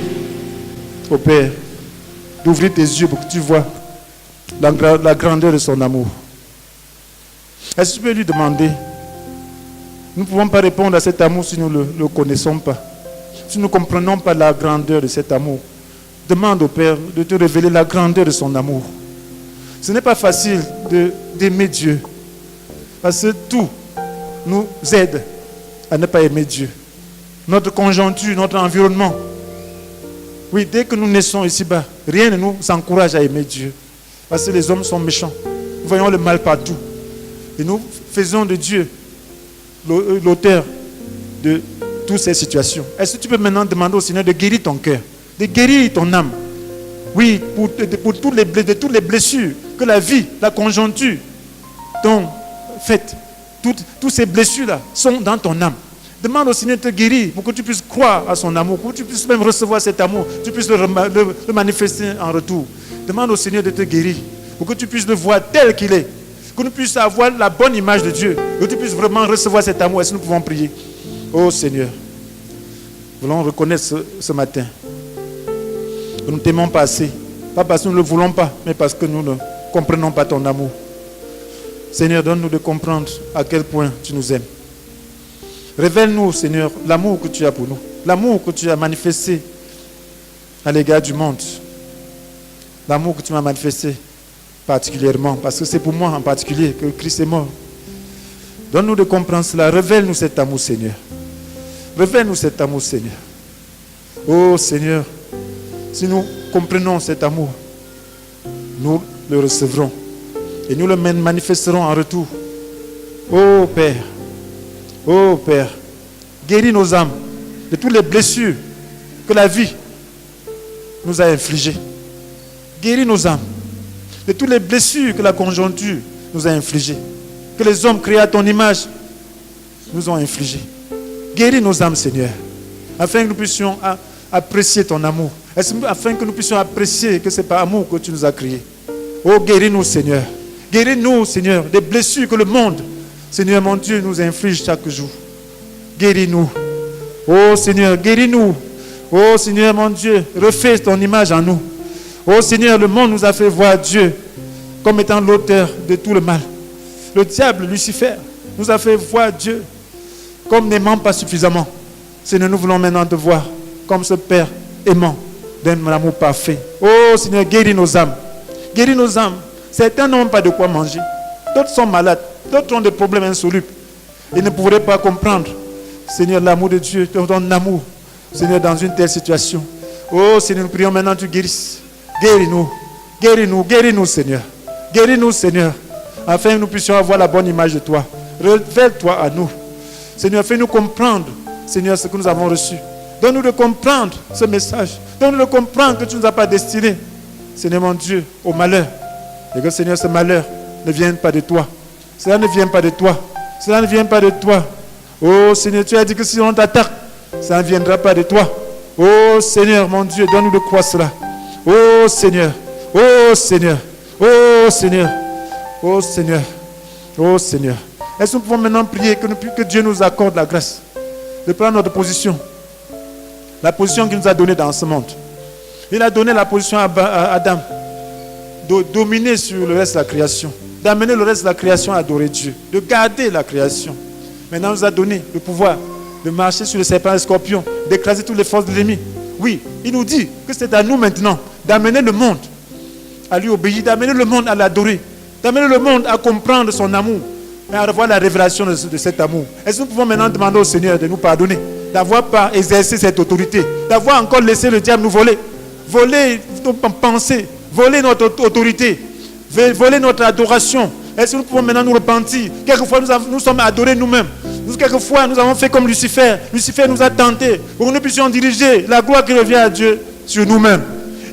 au Père d'ouvrir tes yeux pour que tu vois la grandeur de son amour? Est-ce que tu peux lui demander? Nous ne pouvons pas répondre à cet amour si nous ne le connaissons pas. Si nous ne comprenons pas la grandeur de cet amour. Demande au Père de te révéler la grandeur de son amour. Ce n'est pas facile d'aimer Dieu. Parce que tout nous aide à ne pas aimer Dieu. Notre conjoncture, notre environnement. Oui, dès que nous naissons ici-bas, rien ne nous encourage à aimer Dieu. Parce que les hommes sont méchants. Nous voyons le mal partout. Et nous faisons de Dieu l'auteur de toutes ces situations. Est-ce que tu peux maintenant demander au Seigneur de guérir ton cœur, de guérir ton âme? Oui, pour toutes les blessures que la vie, la conjoncture t'ont faites. Toutes ces blessures-là sont dans ton âme. Demande au Seigneur de te guérir pour que tu puisses croire à son amour, pour que tu puisses même recevoir cet amour, tu puisses le manifester en retour. Demande au Seigneur de te guérir pour que tu puisses le voir tel qu'il est, que nous puissions avoir la bonne image de Dieu, que tu puisses vraiment recevoir cet amour. Est-ce que nous pouvons prier? Oh Seigneur, nous voulons reconnaître ce matin que nous ne t'aimons pas assez, pas parce que nous ne le voulons pas, mais parce que nous ne comprenons pas ton amour. Seigneur, donne-nous de comprendre à quel point tu nous aimes. Révèle-nous, Seigneur, l'amour que tu as pour nous, l'amour que tu as manifesté à l'égard du monde, l'amour que tu m'as manifesté particulièrement, parce que c'est pour moi en particulier que Christ est mort. Donne-nous de comprendre cela. Révèle-nous cet amour, Seigneur. Révèle-nous cet amour, Seigneur. Oh Seigneur, si nous comprenons cet amour, nous le recevrons et nous le manifesterons en retour. Oh Père, guéris nos âmes de toutes les blessures que la vie nous a infligées. Guéris nos âmes de toutes les blessures que la conjoncture nous a infligées, que les hommes créés à ton image nous ont infligées. Guéris nos âmes, Seigneur, afin que nous puissions apprécier ton amour, afin que nous puissions apprécier que c'est par amour que tu nous as créés. Oh, guéris-nous, Seigneur. Guéris-nous, Seigneur, des blessures que le monde, Seigneur mon Dieu, nous inflige chaque jour. Guéris-nous. Oh Seigneur, guéris-nous. Oh Seigneur mon Dieu, refais ton image en nous. Oh Seigneur, le monde nous a fait voir Dieu comme étant l'auteur de tout le mal. Le diable, Lucifer, nous a fait voir Dieu comme n'aimant pas suffisamment. Seigneur, nous voulons maintenant te voir comme ce Père aimant d'un amour parfait. Oh Seigneur, guéris nos âmes. Guéris nos âmes. Certains n'ont pas de quoi manger. D'autres sont malades. D'autres ont des problèmes insolubles. Ils ne pourraient pas comprendre, Seigneur, l'amour de Dieu, ton amour, Seigneur, dans une telle situation. Oh Seigneur, nous prions maintenant que tu guérisses. Guéris-nous. Guéris-nous. Guéris-nous, Seigneur. Guéris-nous, Seigneur, afin que nous puissions avoir la bonne image de toi. Révèle-toi à nous. Seigneur, fais-nous comprendre, Seigneur, ce que nous avons reçu. Donne-nous de comprendre ce message. Donne-nous de comprendre que tu ne nous as pas destinés, Seigneur mon Dieu, au malheur. Et que, Seigneur, ce malheur ne vienne pas de toi. Cela ne vient pas de toi. Cela ne vient pas de toi. Oh Seigneur, tu as dit que si on t'attaque, ça ne viendra pas de toi. Oh Seigneur, mon Dieu, donne-nous de croire cela. Oh Seigneur, oh Seigneur, oh Seigneur, oh Seigneur, oh Seigneur. Est-ce que nous pouvons maintenant prier que Dieu nous accorde la grâce de prendre notre position, la position qu'il nous a donnée dans ce monde. Il a donné la position à Adam de dominer sur le reste de la création, d'amener le reste de la création à adorer Dieu, de garder la création. Maintenant, il nous a donné le pouvoir de marcher sur les serpents et les scorpions, d'écraser toutes les forces de l'ennemi. Oui, il nous dit que c'est à nous maintenant d'amener le monde à lui obéir, d'amener le monde à l'adorer, d'amener le monde à comprendre son amour et à avoir la révélation de cet amour. Est-ce que nous pouvons maintenant demander au Seigneur de nous pardonner, d'avoir pas exercé cette autorité, d'avoir encore laissé le diable nous voler nos pensées, voler notre autorité, voler notre adoration. Est-ce que nous pouvons maintenant nous repentir? Quelquefois, nous sommes adorés nous-mêmes. Quelquefois, nous avons fait comme Lucifer. Lucifer nous a tentés pour que nous puissions diriger la gloire qui revient à Dieu sur nous-mêmes.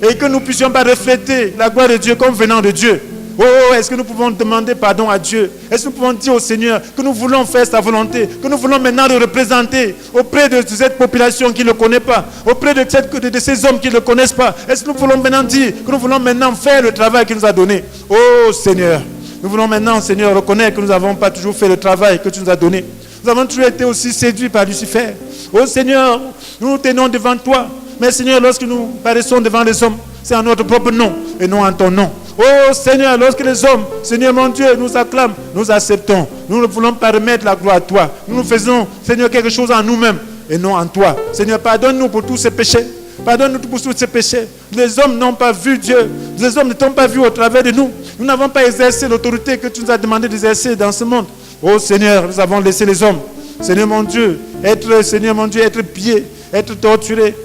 Et que nous ne puissions pas refléter la gloire de Dieu comme venant de Dieu. Oh, est-ce que nous pouvons demander pardon à Dieu? Est-ce que nous pouvons dire au Seigneur que nous voulons faire sa volonté, que nous voulons maintenant le représenter auprès de cette population qui ne le connaît pas, auprès de ces hommes qui ne le connaissent pas? Est-ce que nous voulons maintenant dire que nous voulons maintenant faire le travail qu'il nous a donné? Oh Seigneur, nous voulons maintenant, Seigneur, reconnaître que nous n'avons pas toujours fait le travail que tu nous as donné. Nous avons toujours été aussi séduits par Lucifer. Oh Seigneur, nous nous tenons devant toi. Mais Seigneur, lorsque nous paraissons devant les hommes, c'est en notre propre nom et non en ton nom. Oh Seigneur, lorsque les hommes, Seigneur mon Dieu, nous acclament, nous acceptons. Nous ne voulons pas remettre la gloire à toi. Nous faisons, Seigneur, quelque chose en nous-mêmes et non en toi. Seigneur, pardonne-nous pour tous ces péchés. Pardonne-nous pour tous ces péchés. Les hommes n'ont pas vu Dieu. Les hommes ne t'ont pas vu au travers de nous. Nous n'avons pas exercé l'autorité que tu nous as demandé d'exercer dans ce monde. Oh Seigneur, nous avons laissé les hommes. Seigneur mon Dieu, être pillés, être torturés,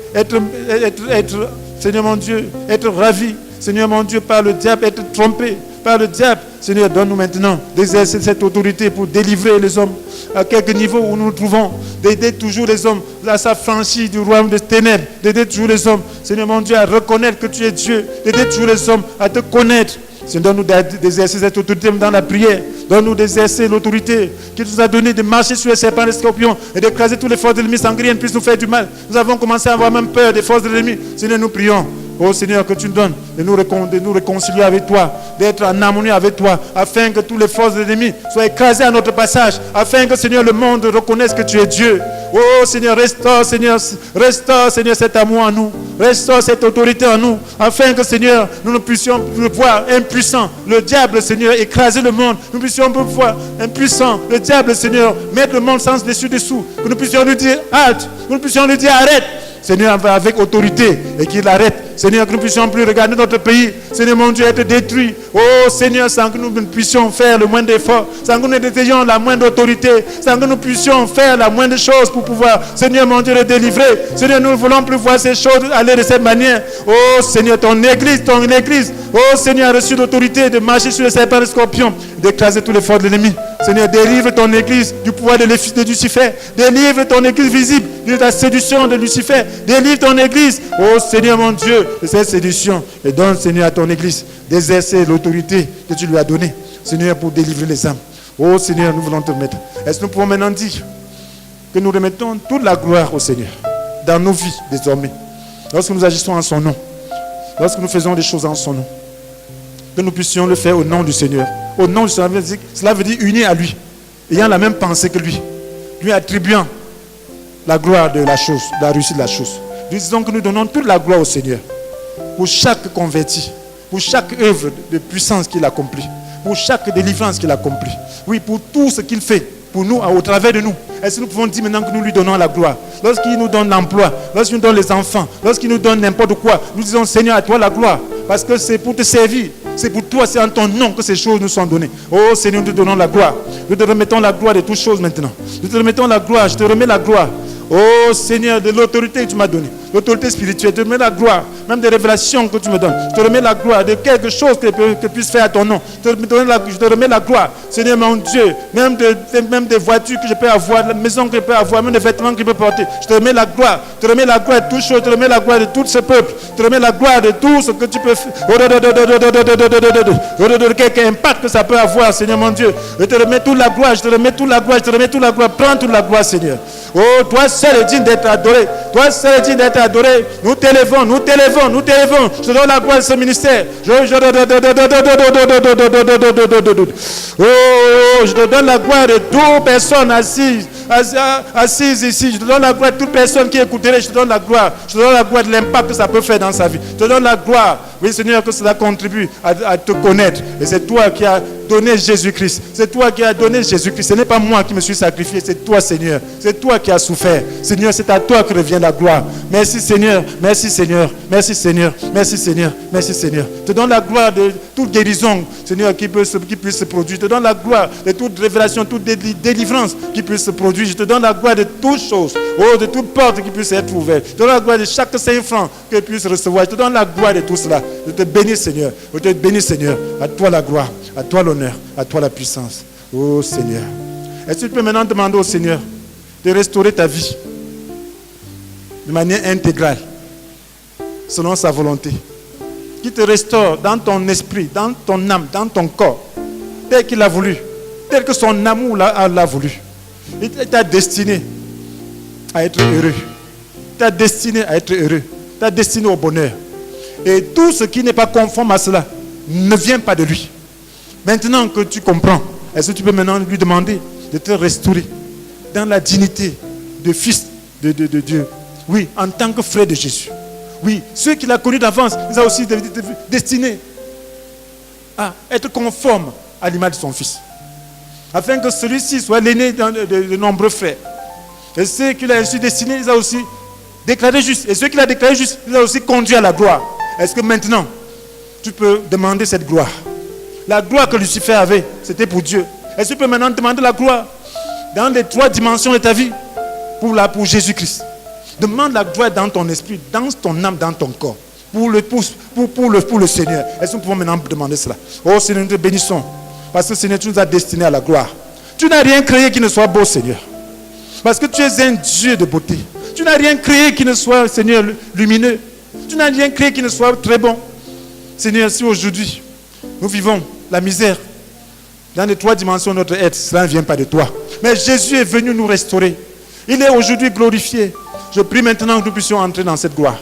Seigneur mon Dieu, être ravis, Seigneur mon Dieu, par le diable, être trompés par le diable. Seigneur, donne-nous maintenant d'exercer cette autorité pour délivrer les hommes à quelque niveau où nous nous trouvons, d'aider toujours les hommes à s'affranchir du royaume des ténèbres, d'aider toujours les hommes, Seigneur mon Dieu, à reconnaître que tu es Dieu, d'aider toujours les hommes à te connaître. Seigneur, donne-nous d'exercer cette autorité dans la prière. Donne-nous d'exercer l'autorité qu'il nous a donnée de marcher sur les serpents et les scorpions et d'écraser toutes les forces de l'ennemi sans que rien ne puisse nous faire du mal. Nous avons commencé à avoir même peur des forces de l'ennemi. Seigneur, nous prions. Oh Seigneur, que tu nous donnes de nous réconcilier avec toi, d'être en harmonie avec toi, afin que toutes les forces de l'ennemi soient écrasées à notre passage, afin que Seigneur, le monde reconnaisse que tu es Dieu. Oh Seigneur, restaure Seigneur cet amour en nous, restaure cette autorité en nous, afin que Seigneur, nous ne puissions plus voir impuissant le diable, Seigneur, écraser le monde. Nous puissions plus voir impuissant le diable, Seigneur, mettre le monde sans dessus-dessous. Que nous puissions lui dire halte, que nous puissions lui dire arrête. Seigneur, avec autorité et qu'il arrête. Seigneur, que nous ne puissions plus regarder notre pays. Seigneur, mon Dieu, être détruit. Oh Seigneur, sans que nous ne puissions faire le moindre effort, sans que nous ayons la moindre autorité, sans que nous puissions faire la moindre chose pour pouvoir, Seigneur, mon Dieu, le délivrer. Seigneur, nous ne voulons plus voir ces choses aller de cette manière. Oh Seigneur, ton église, oh Seigneur, a reçu l'autorité de marcher sur les serpents et les scorpions, d'écraser tous les forces de l'ennemi. Seigneur, délivre ton église du pouvoir de Lucifer. Délivre ton église visible de la séduction de Lucifer. Délivre ton église, oh Seigneur mon Dieu, de cette séduction. Et donne, Seigneur, à ton église d'exercer l'autorité que tu lui as donnée, Seigneur, pour délivrer les âmes. Oh Seigneur, nous voulons te mettre. Est-ce que nous pouvons maintenant dire que nous remettons toute la gloire au Seigneur dans nos vies désormais, lorsque nous agissons en son nom, lorsque nous faisons des choses en son nom, que nous puissions le faire au nom du Seigneur. Au nom du Seigneur, cela veut dire unis à lui, ayant la même pensée que lui attribuant la gloire de la chose, la réussite de la chose. Nous disons que nous donnons toute la gloire au Seigneur pour chaque converti, pour chaque œuvre de puissance qu'il accomplit, pour chaque délivrance qu'il accomplit. Oui, pour tout ce qu'il fait pour nous, au travers de nous. Est-ce que nous pouvons dire maintenant que nous lui donnons la gloire? Lorsqu'il nous donne l'emploi, lorsqu'il nous donne les enfants, lorsqu'il nous donne n'importe quoi, nous disons Seigneur, à toi la gloire, parce que c'est pour te servir. C'est pour toi, c'est en ton nom que ces choses nous sont données. Oh Seigneur, nous te donnons la gloire. Nous te remettons la gloire de toutes choses maintenant. Nous te remettons la gloire, je te remets la gloire. Oh Seigneur, de l'autorité que tu m'as donnée, l'autorité spirituelle, je te remets la gloire, même des révélations que tu me donnes. Je te remets la gloire de quelque chose que puisse faire à ton nom. Je te remets la gloire, Seigneur mon Dieu, même des voitures que je peux avoir, la maison que je peux avoir, même des vêtements que je peux porter. Je te remets la gloire, je te remets la gloire de toutes choses, je te remets la gloire de tout ce peuple, je te remets la gloire de tout ce que tu peux faire. Quel impact que ça peut avoir, Seigneur mon Dieu. Je te remets toute la gloire, je te remets toute la gloire, je te remets toute la gloire. Prends toute la gloire, Seigneur. Oh, toi seul est digne d'être adoré. Toi seul est digne d'être adoré. Nous t'élevons, nous t'élevons, nous t'élevons. Je te donne la gloire de ce ministère. Oh, je te donne la gloire de toute personne assise ici. Je te donne la gloire de toute personne qui écouterait. Je te donne la gloire. Je te donne la gloire de l'impact que ça peut faire dans sa vie. Je te donne la gloire. Oui, Seigneur, que cela contribue à te connaître. Et c'est toi qui as donné Jésus-Christ. C'est toi qui as donné Jésus-Christ. Ce n'est pas moi qui me suis sacrifié. C'est toi, Seigneur. C'est toi qui as souffert. Seigneur, c'est à toi que revient la gloire. Merci, Seigneur. Merci, Seigneur. Merci, Seigneur. Merci, Seigneur. Merci, Seigneur. Je te donne la gloire de toute guérison, Seigneur, qui puisse se produire. Je te donne la gloire de toute révélation, toute délivrance qui puisse se produire. Je te donne la gloire de toutes choses. Oh, de toute porte qui puisse être ouverte. Je te donne la gloire de chaque 5 francs que puisse recevoir. Je te donne la gloire de tout cela. Je te bénis, Seigneur. Je te bénis, Seigneur. À toi la gloire, à toi l'honneur, à toi la puissance. Oh, Seigneur. Est-ce que tu peux maintenant demander au Seigneur de restaurer ta vie de manière intégrale, selon sa volonté, qui te restaure dans ton esprit, dans ton âme, dans ton corps, tel qu'il a voulu, tel que son amour l'a voulu. Il t'a destiné à être heureux. Il t'a destiné à être heureux. Il t'a destiné au bonheur. Et tout ce qui n'est pas conforme à cela ne vient pas de lui. Maintenant que tu comprends, est-ce que tu peux maintenant lui demander de te restaurer dans la dignité de fils de Dieu. Oui, en tant que frère de Jésus. Oui, ceux qu'il a connus d'avance, il a aussi destinés à être conforme à l'image de son fils. Afin que celui-ci soit l'aîné de nombreux frères. Et ceux qu'il a ainsi destinés, il a aussi déclaré juste. Et ceux qu'il a déclaré juste, il a aussi conduit à la gloire. Est-ce que maintenant, tu peux demander cette gloire? La gloire que Lucifer avait, c'était pour Dieu. Est-ce que tu peux maintenant demander la gloire dans les 3 dimensions de ta vie pour Jésus-Christ? Demande la gloire dans ton esprit, dans ton âme, dans ton corps. Pour le Seigneur. Est-ce que nous pouvons maintenant demander cela? Oh Seigneur, nous te bénissons. Parce que Seigneur, tu nous as destinés à la gloire. Tu n'as rien créé qui ne soit beau, Seigneur. Parce que tu es un Dieu de beauté. Tu n'as rien créé qui ne soit, Seigneur, lumineux. Tu n'as rien créé qui ne soit très bon. Seigneur, si aujourd'hui, nous vivons la misère dans les 3 dimensions de notre être, cela ne vient pas de toi. Mais Jésus est venu nous restaurer. Il est aujourd'hui glorifié. Je prie maintenant que nous puissions entrer dans cette gloire.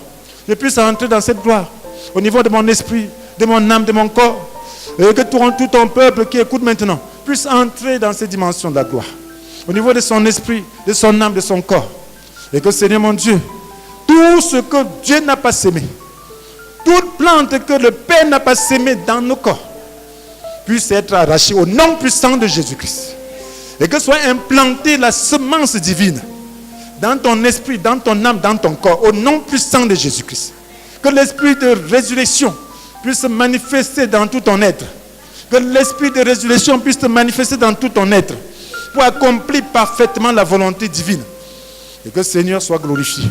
Je puisse entrer dans cette gloire au niveau de mon esprit, de mon âme, de mon corps. Et que tout ton peuple qui écoute maintenant puisse entrer dans cette dimension de la gloire. Au niveau de son esprit, de son âme, de son corps. Et que Seigneur mon Dieu, tout ce que Dieu n'a pas sémé, toute plante que le Père n'a pas sémé dans nos corps, puisse être arrachée au nom puissant de Jésus-Christ. Et que soit implantée la semence divine dans ton esprit, dans ton âme, dans ton corps, au nom puissant de Jésus-Christ. Que l'esprit de résurrection puisse se manifester dans tout ton être. Que l'esprit de résurrection puisse te manifester dans tout ton être pour accomplir parfaitement la volonté divine. Et que Seigneur soit glorifié.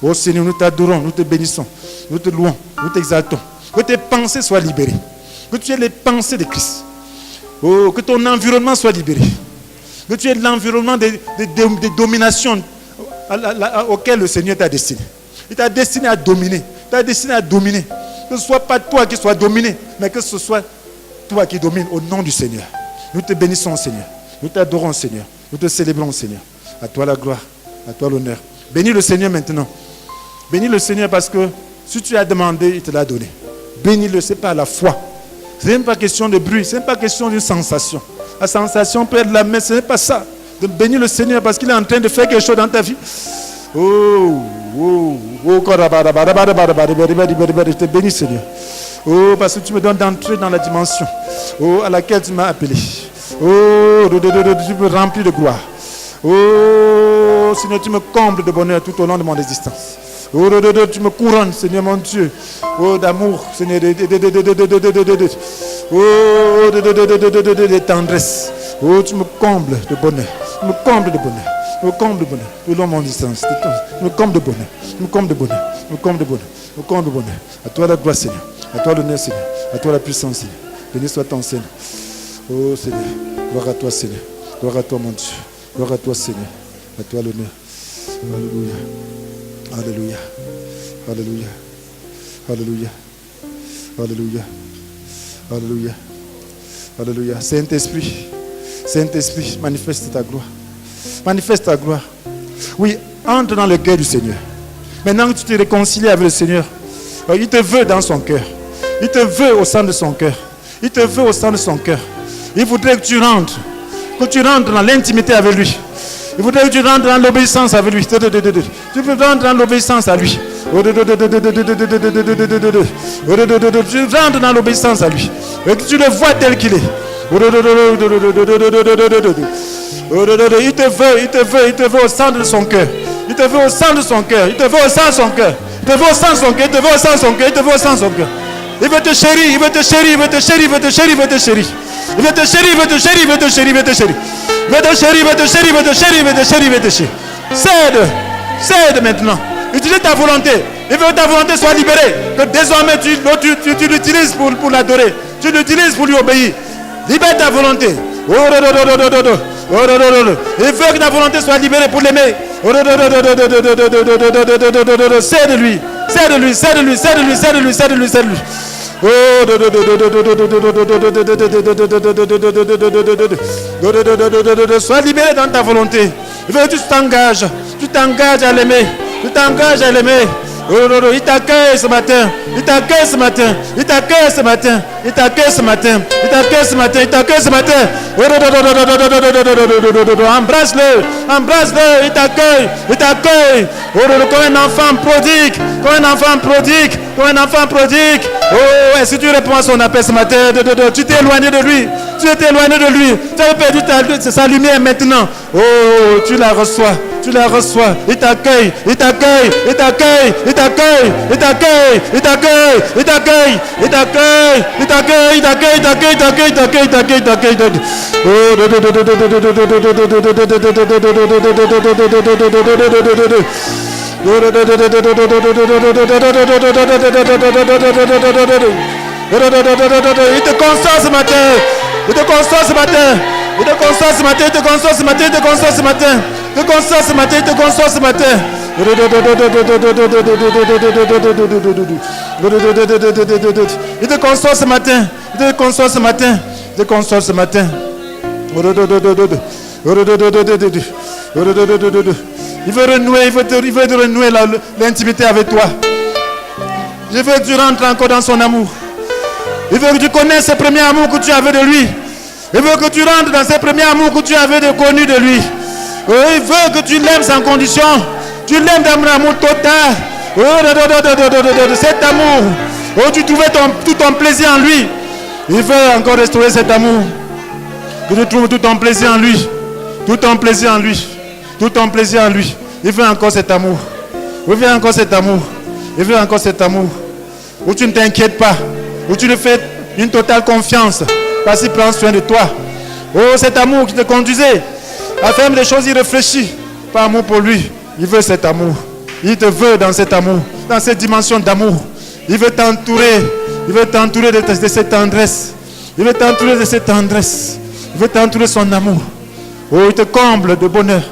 Oh Seigneur, nous t'adorons, nous te bénissons, nous te louons, nous t'exaltons. Que tes pensées soient libérées. Que tu aies les pensées de Christ. Oh, que ton environnement soit libéré. Que tu aies l'environnement de domination auquel le Seigneur t'a destiné. Il t'a destiné à dominer. Il t'a destiné à dominer. Que ce ne soit pas toi qui sois dominé, mais que ce soit toi qui domines au nom du Seigneur. Nous te bénissons, Seigneur. Nous t'adorons, Seigneur. Nous te célébrons, Seigneur. À toi la gloire, à toi l'honneur. Bénis le Seigneur maintenant. Bénis le Seigneur parce que si tu as demandé, il te l'a donné. Bénis-le, ce n'est pas la foi. Ce n'est même pas question de bruit, ce n'est pas question d'une sensation. La sensation peut être la main, ce n'est pas ça. De bénir le Seigneur parce qu'il est en train de faire quelque chose dans ta vie. Oh, je te bénis, Seigneur. Oh, parce que tu me donnes d'entrer dans la dimension à laquelle tu m'as appelé. Oh, tu me remplis de gloire. Oh, Seigneur, tu me combles de bonheur tout au long de mon existence. Oh, tu me couronnes, Seigneur mon Dieu. Oh, d'amour, Seigneur, oh, de tendresse. Oh, tu me combles de bonheur. Tu me combles de bonheur. Tu me combles de bonheur. Tout au long de mon existence. Tu me combles de bonheur. Tu me combles de bonheur. Tu me combles de bonheur. Tu me combles de bonheur. À toi la gloire, Seigneur. À toi l'honneur, Seigneur. À toi la puissance, Seigneur. Béni soit ton Seigneur. Oh, Seigneur. Gloire à toi, Seigneur. Gloire à toi, mon Dieu. Gloire à toi, Seigneur. À toi l'honneur. Alléluia. Alléluia. Alléluia. Alléluia. Alléluia. Alléluia. Alléluia. Saint-Esprit. Saint-Esprit, manifeste ta gloire. Manifeste ta gloire. Oui, entre dans le cœur du Seigneur. Maintenant que tu t'es réconcilié avec le Seigneur, il te veut dans son cœur. Il te veut au sein de son cœur. Il te veut au sein de son cœur. Il voudrait que tu rentres dans l'intimité avec lui. Il voudrait que tu rentres dans l'obéissance avec lui. Tu veux rentrer dans l'obéissance à lui. Tu rentres dans l'obéissance à lui. Et que tu le vois tel qu'il est. Il te veut au centre de son cœur. Il te veut au centre de son cœur. Il te veut au centre de son cœur. Il te veut au centre de son cœur. Il te veut au centre de son cœur. Il te veut au centre de son cœur. Il veut te chérir, il veut te chérir, il veut te chérir, il veut te chérir, il veut te chérir. Il veut te chérir, il veut te chérir, il veut te chérir, il veut te chérir. Il veut te chérir, il veut te chérir, il veut te chérir, il veut te chérir, il veut te chérir. Cède maintenant. Utilise ta volonté. Il veut que ta volonté soit libérée. Que désormais tu l'utilises pour l'adorer. Tu l'utilises pour lui obéir. Libère ta volonté. Il veut que ta volonté soit libérée pour l'aimer. Cède-lui. Cède-lui, cède-lui, cède-lui, cède-lui, cède-lui, cède-lui. Sois libéré dans ta volonté. Il veut que tu t'engages à l'aimer. Tu t'engages à l'aimer. Il t'accueille ce matin. Il t'accueille ce matin. Il t'accueille ce matin. Il t'accueille ce matin. Il t'accueille ce matin. Il t'accueille ce matin. Embrasse-le. Embrasse-le. Il t'accueille. Il t'accueille. Comme un enfant prodigue. Comme un enfant prodigue. Comme un enfant prodigue. Oh, est-ce que tu réponds à son appel ce matin? Tu t'es éloigné de lui. Tu es éloigné de lui. Tu as perdu sa lumière maintenant. Oh, tu la reçois. Tu la reçois. Il t'accueille. Il t'accueille. Il t'accueille. Il t'accueille. Il t'accueille. Il t'accueille. Il t'accueille. Il t'accueille. Il t'accueille. Il t'accueille. Il t'accueille. Il t'accueille. Il t'accueille. Il t'accueille. Il te console ce matin. Il te console ce matin. Il te console ce matin. Il te console ce matin. Il te console ce matin. Il te console ce matin. Il te console ce matin. Il te console ce matin. Il te console ce matin. Il te console ce matin. Il veut renouer, il veut renouer l'intimité avec toi. Je veux que tu rentres encore dans son amour. Il veut que tu connaisses ce premier amour que tu avais de lui. Il veut que tu rentres dans ce premier amour que tu avais connu de lui. Il veut que tu l'aimes sans condition. Tu l'aimes d'un amour total. Cet amour. Tu trouvais tout ton plaisir en lui. Il veut encore restaurer cet amour. Que tu trouves tout ton plaisir en lui. Tout ton plaisir en lui. Tout ton plaisir en lui. Il veut encore cet amour. Il veut encore cet amour. Il veut encore cet amour. Où tu ne t'inquiètes pas. Où tu lui fais une totale confiance. Parce qu'il prend soin de toi. Oh, cet amour qui te conduisait à faire des choses irréfléchies. Pas amour pour lui. Il veut cet amour. Il te veut dans cet amour. Dans cette dimension d'amour. Il veut t'entourer. Il veut t'entourer de cette tendresse. Il veut t'entourer de cette tendresse. Il veut t'entourer de son amour. Oh, il te comble de bonheur.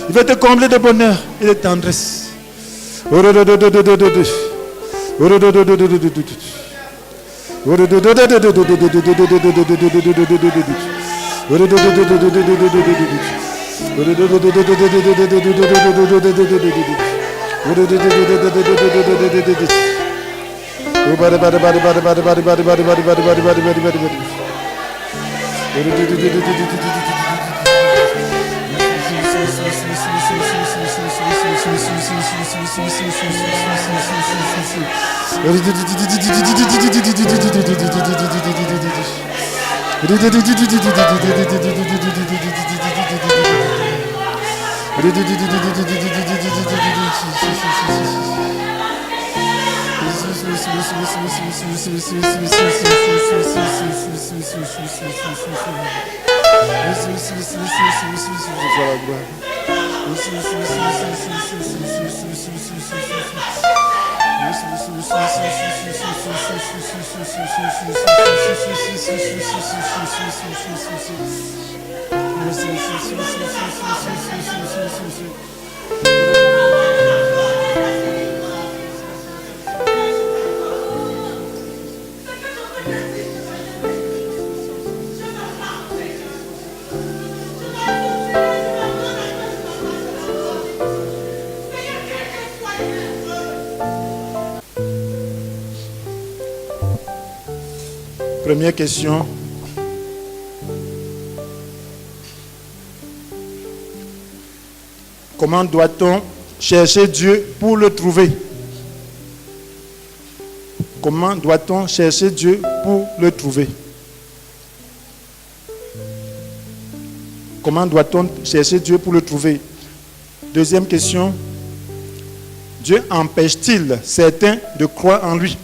Il veut te combler de bonheur et de tendresse. Première question. Comment doit-on chercher Dieu pour le trouver? Comment doit-on chercher Dieu pour le trouver? Comment doit-on chercher Dieu pour le trouver? Deuxième question. Dieu empêche-t-il certains de croire en lui?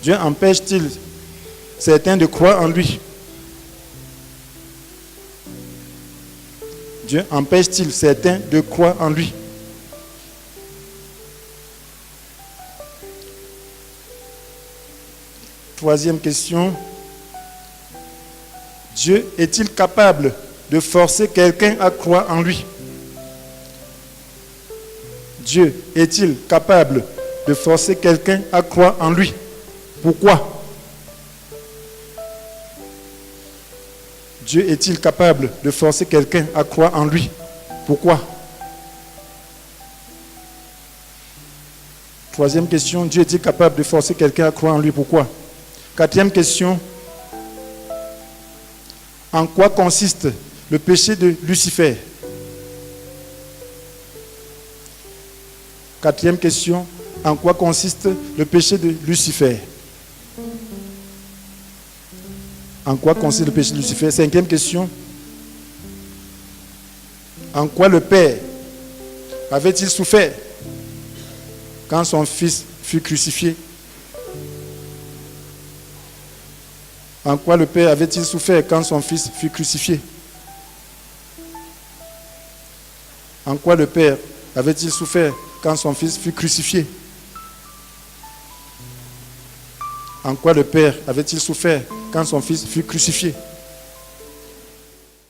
Dieu empêche-t-il certains de croire en lui? Dieu empêche-t-il certains de croire en lui? Troisième question. Dieu est-il capable de forcer quelqu'un à croire en lui? Dieu est-il capable de forcer quelqu'un à croire en lui? Pourquoi? Dieu est-il capable de forcer quelqu'un à croire en lui? Pourquoi? Troisième question, Dieu est-il capable de forcer quelqu'un à croire en lui? Pourquoi? Quatrième question, en quoi consiste le péché de Lucifer? Quatrième question, en quoi consiste le péché de Lucifer? En quoi consiste le péché de Lucifer? Cinquième question, en quoi le Père avait-il souffert quand son fils fut crucifié? En quoi le Père avait-il souffert quand son fils fut crucifié? En quoi le Père avait-il souffert quand son fils fut crucifié? En quoi le Père avait-il souffert quand son fils fut crucifié?